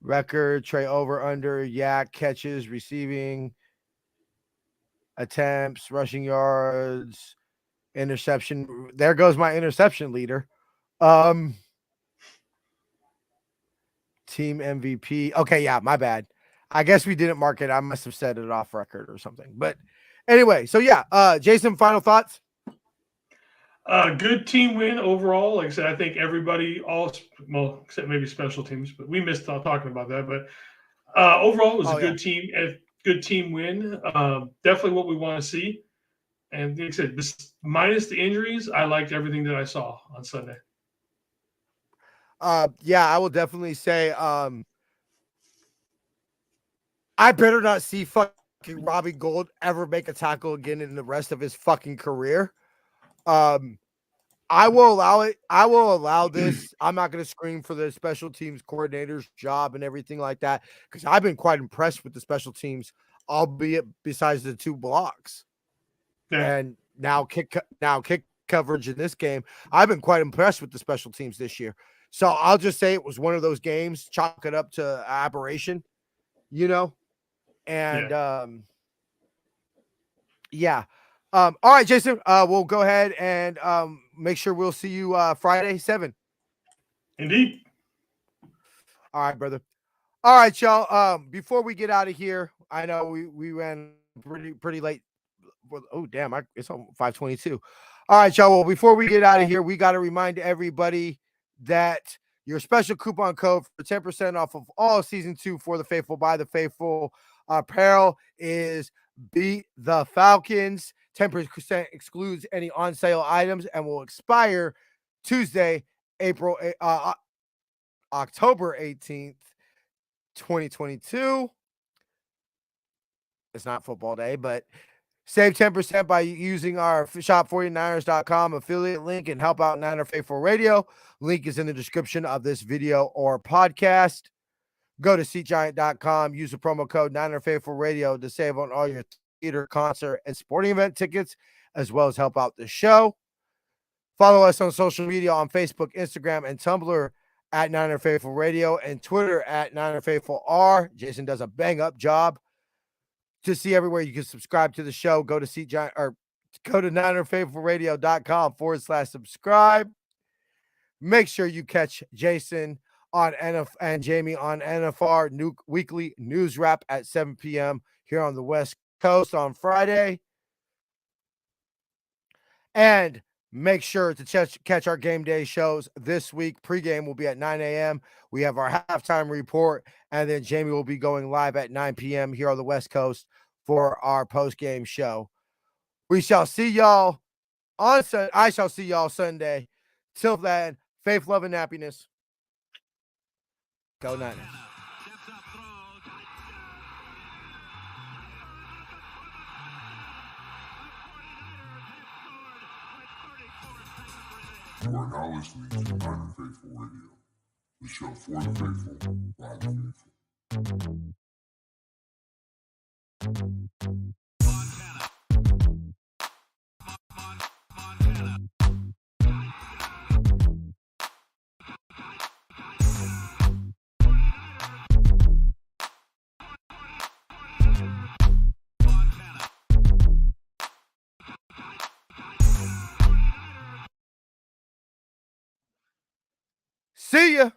Record, Trey over, under, yak, catches, receiving, attempts, rushing yards, interception. There goes my interception leader. Team MVP. Okay, yeah, my bad. I guess we didn't mark it. I must have said it off record or something. But anyway, so yeah, Jason, final thoughts? Good team win overall. Like I said, I think everybody, except maybe special teams, but we missed talking about that. But overall, it was a good team win. Definitely what we want to see. And like I said, minus the injuries, I liked everything that I saw on Sunday. Yeah, I will definitely say, I better not see fucking Robbie Gould ever make a tackle again in the rest of his fucking career. I will allow it. I will allow this. I'm not going to scream for the special teams coordinator's job and everything like that, because I've been quite impressed with the special teams, albeit besides the 2 blocks. Yeah. And now kick coverage in this game. I've been quite impressed with the special teams this year. So I'll just say it was one of those games, chalk it up to aberration, you know? And yeah. All right, Jason, we'll go ahead and make sure we'll see you Friday 7. Indeed. All right, brother. All right, y'all. Before we get out of here, I know we ran pretty late. Oh, damn, it's on 5:22. All right, y'all. Well, before we get out of here, we got to remind everybody that your special coupon code for 10% off of all season 2 for the faithful by the faithful apparel is Beat the Falcons. 10% excludes any on sale items and will expire Tuesday, October 18th, 2022. It's not football day, but save 10% by using our shop49ers.com affiliate link and help out Niner Faithful Radio. Link is in the description of this video or podcast. Go to SeatGiant.com. Use the promo code Niner Faithful Radio to save on all your theater, concert, and sporting event tickets, as well as help out the show. Follow us on social media on Facebook, Instagram, and Tumblr at Niner Faithful Radio, and Twitter at Niner Faithful R. Jason does a bang-up job. To see everywhere you can subscribe to the show, go to SeatGiant or go to NinerFaithfulRadio.com/subscribe. Make sure you catch Jason on and Jamie on NFR weekly news wrap at 7 p.m. here on the West Coast on Friday. And make sure to catch our game day shows this week. Pregame will be at 9 a.m. We have our halftime report, and then Jamie will be going live at 9 p.m. here on the West Coast for our postgame show. We shall see y'all on Sunday. I shall see y'all Sunday. Till then, faith, love, and happiness. Go Niners. You are now listening to Niner Faithful Radio, the show for the faithful, by the faithful. See ya.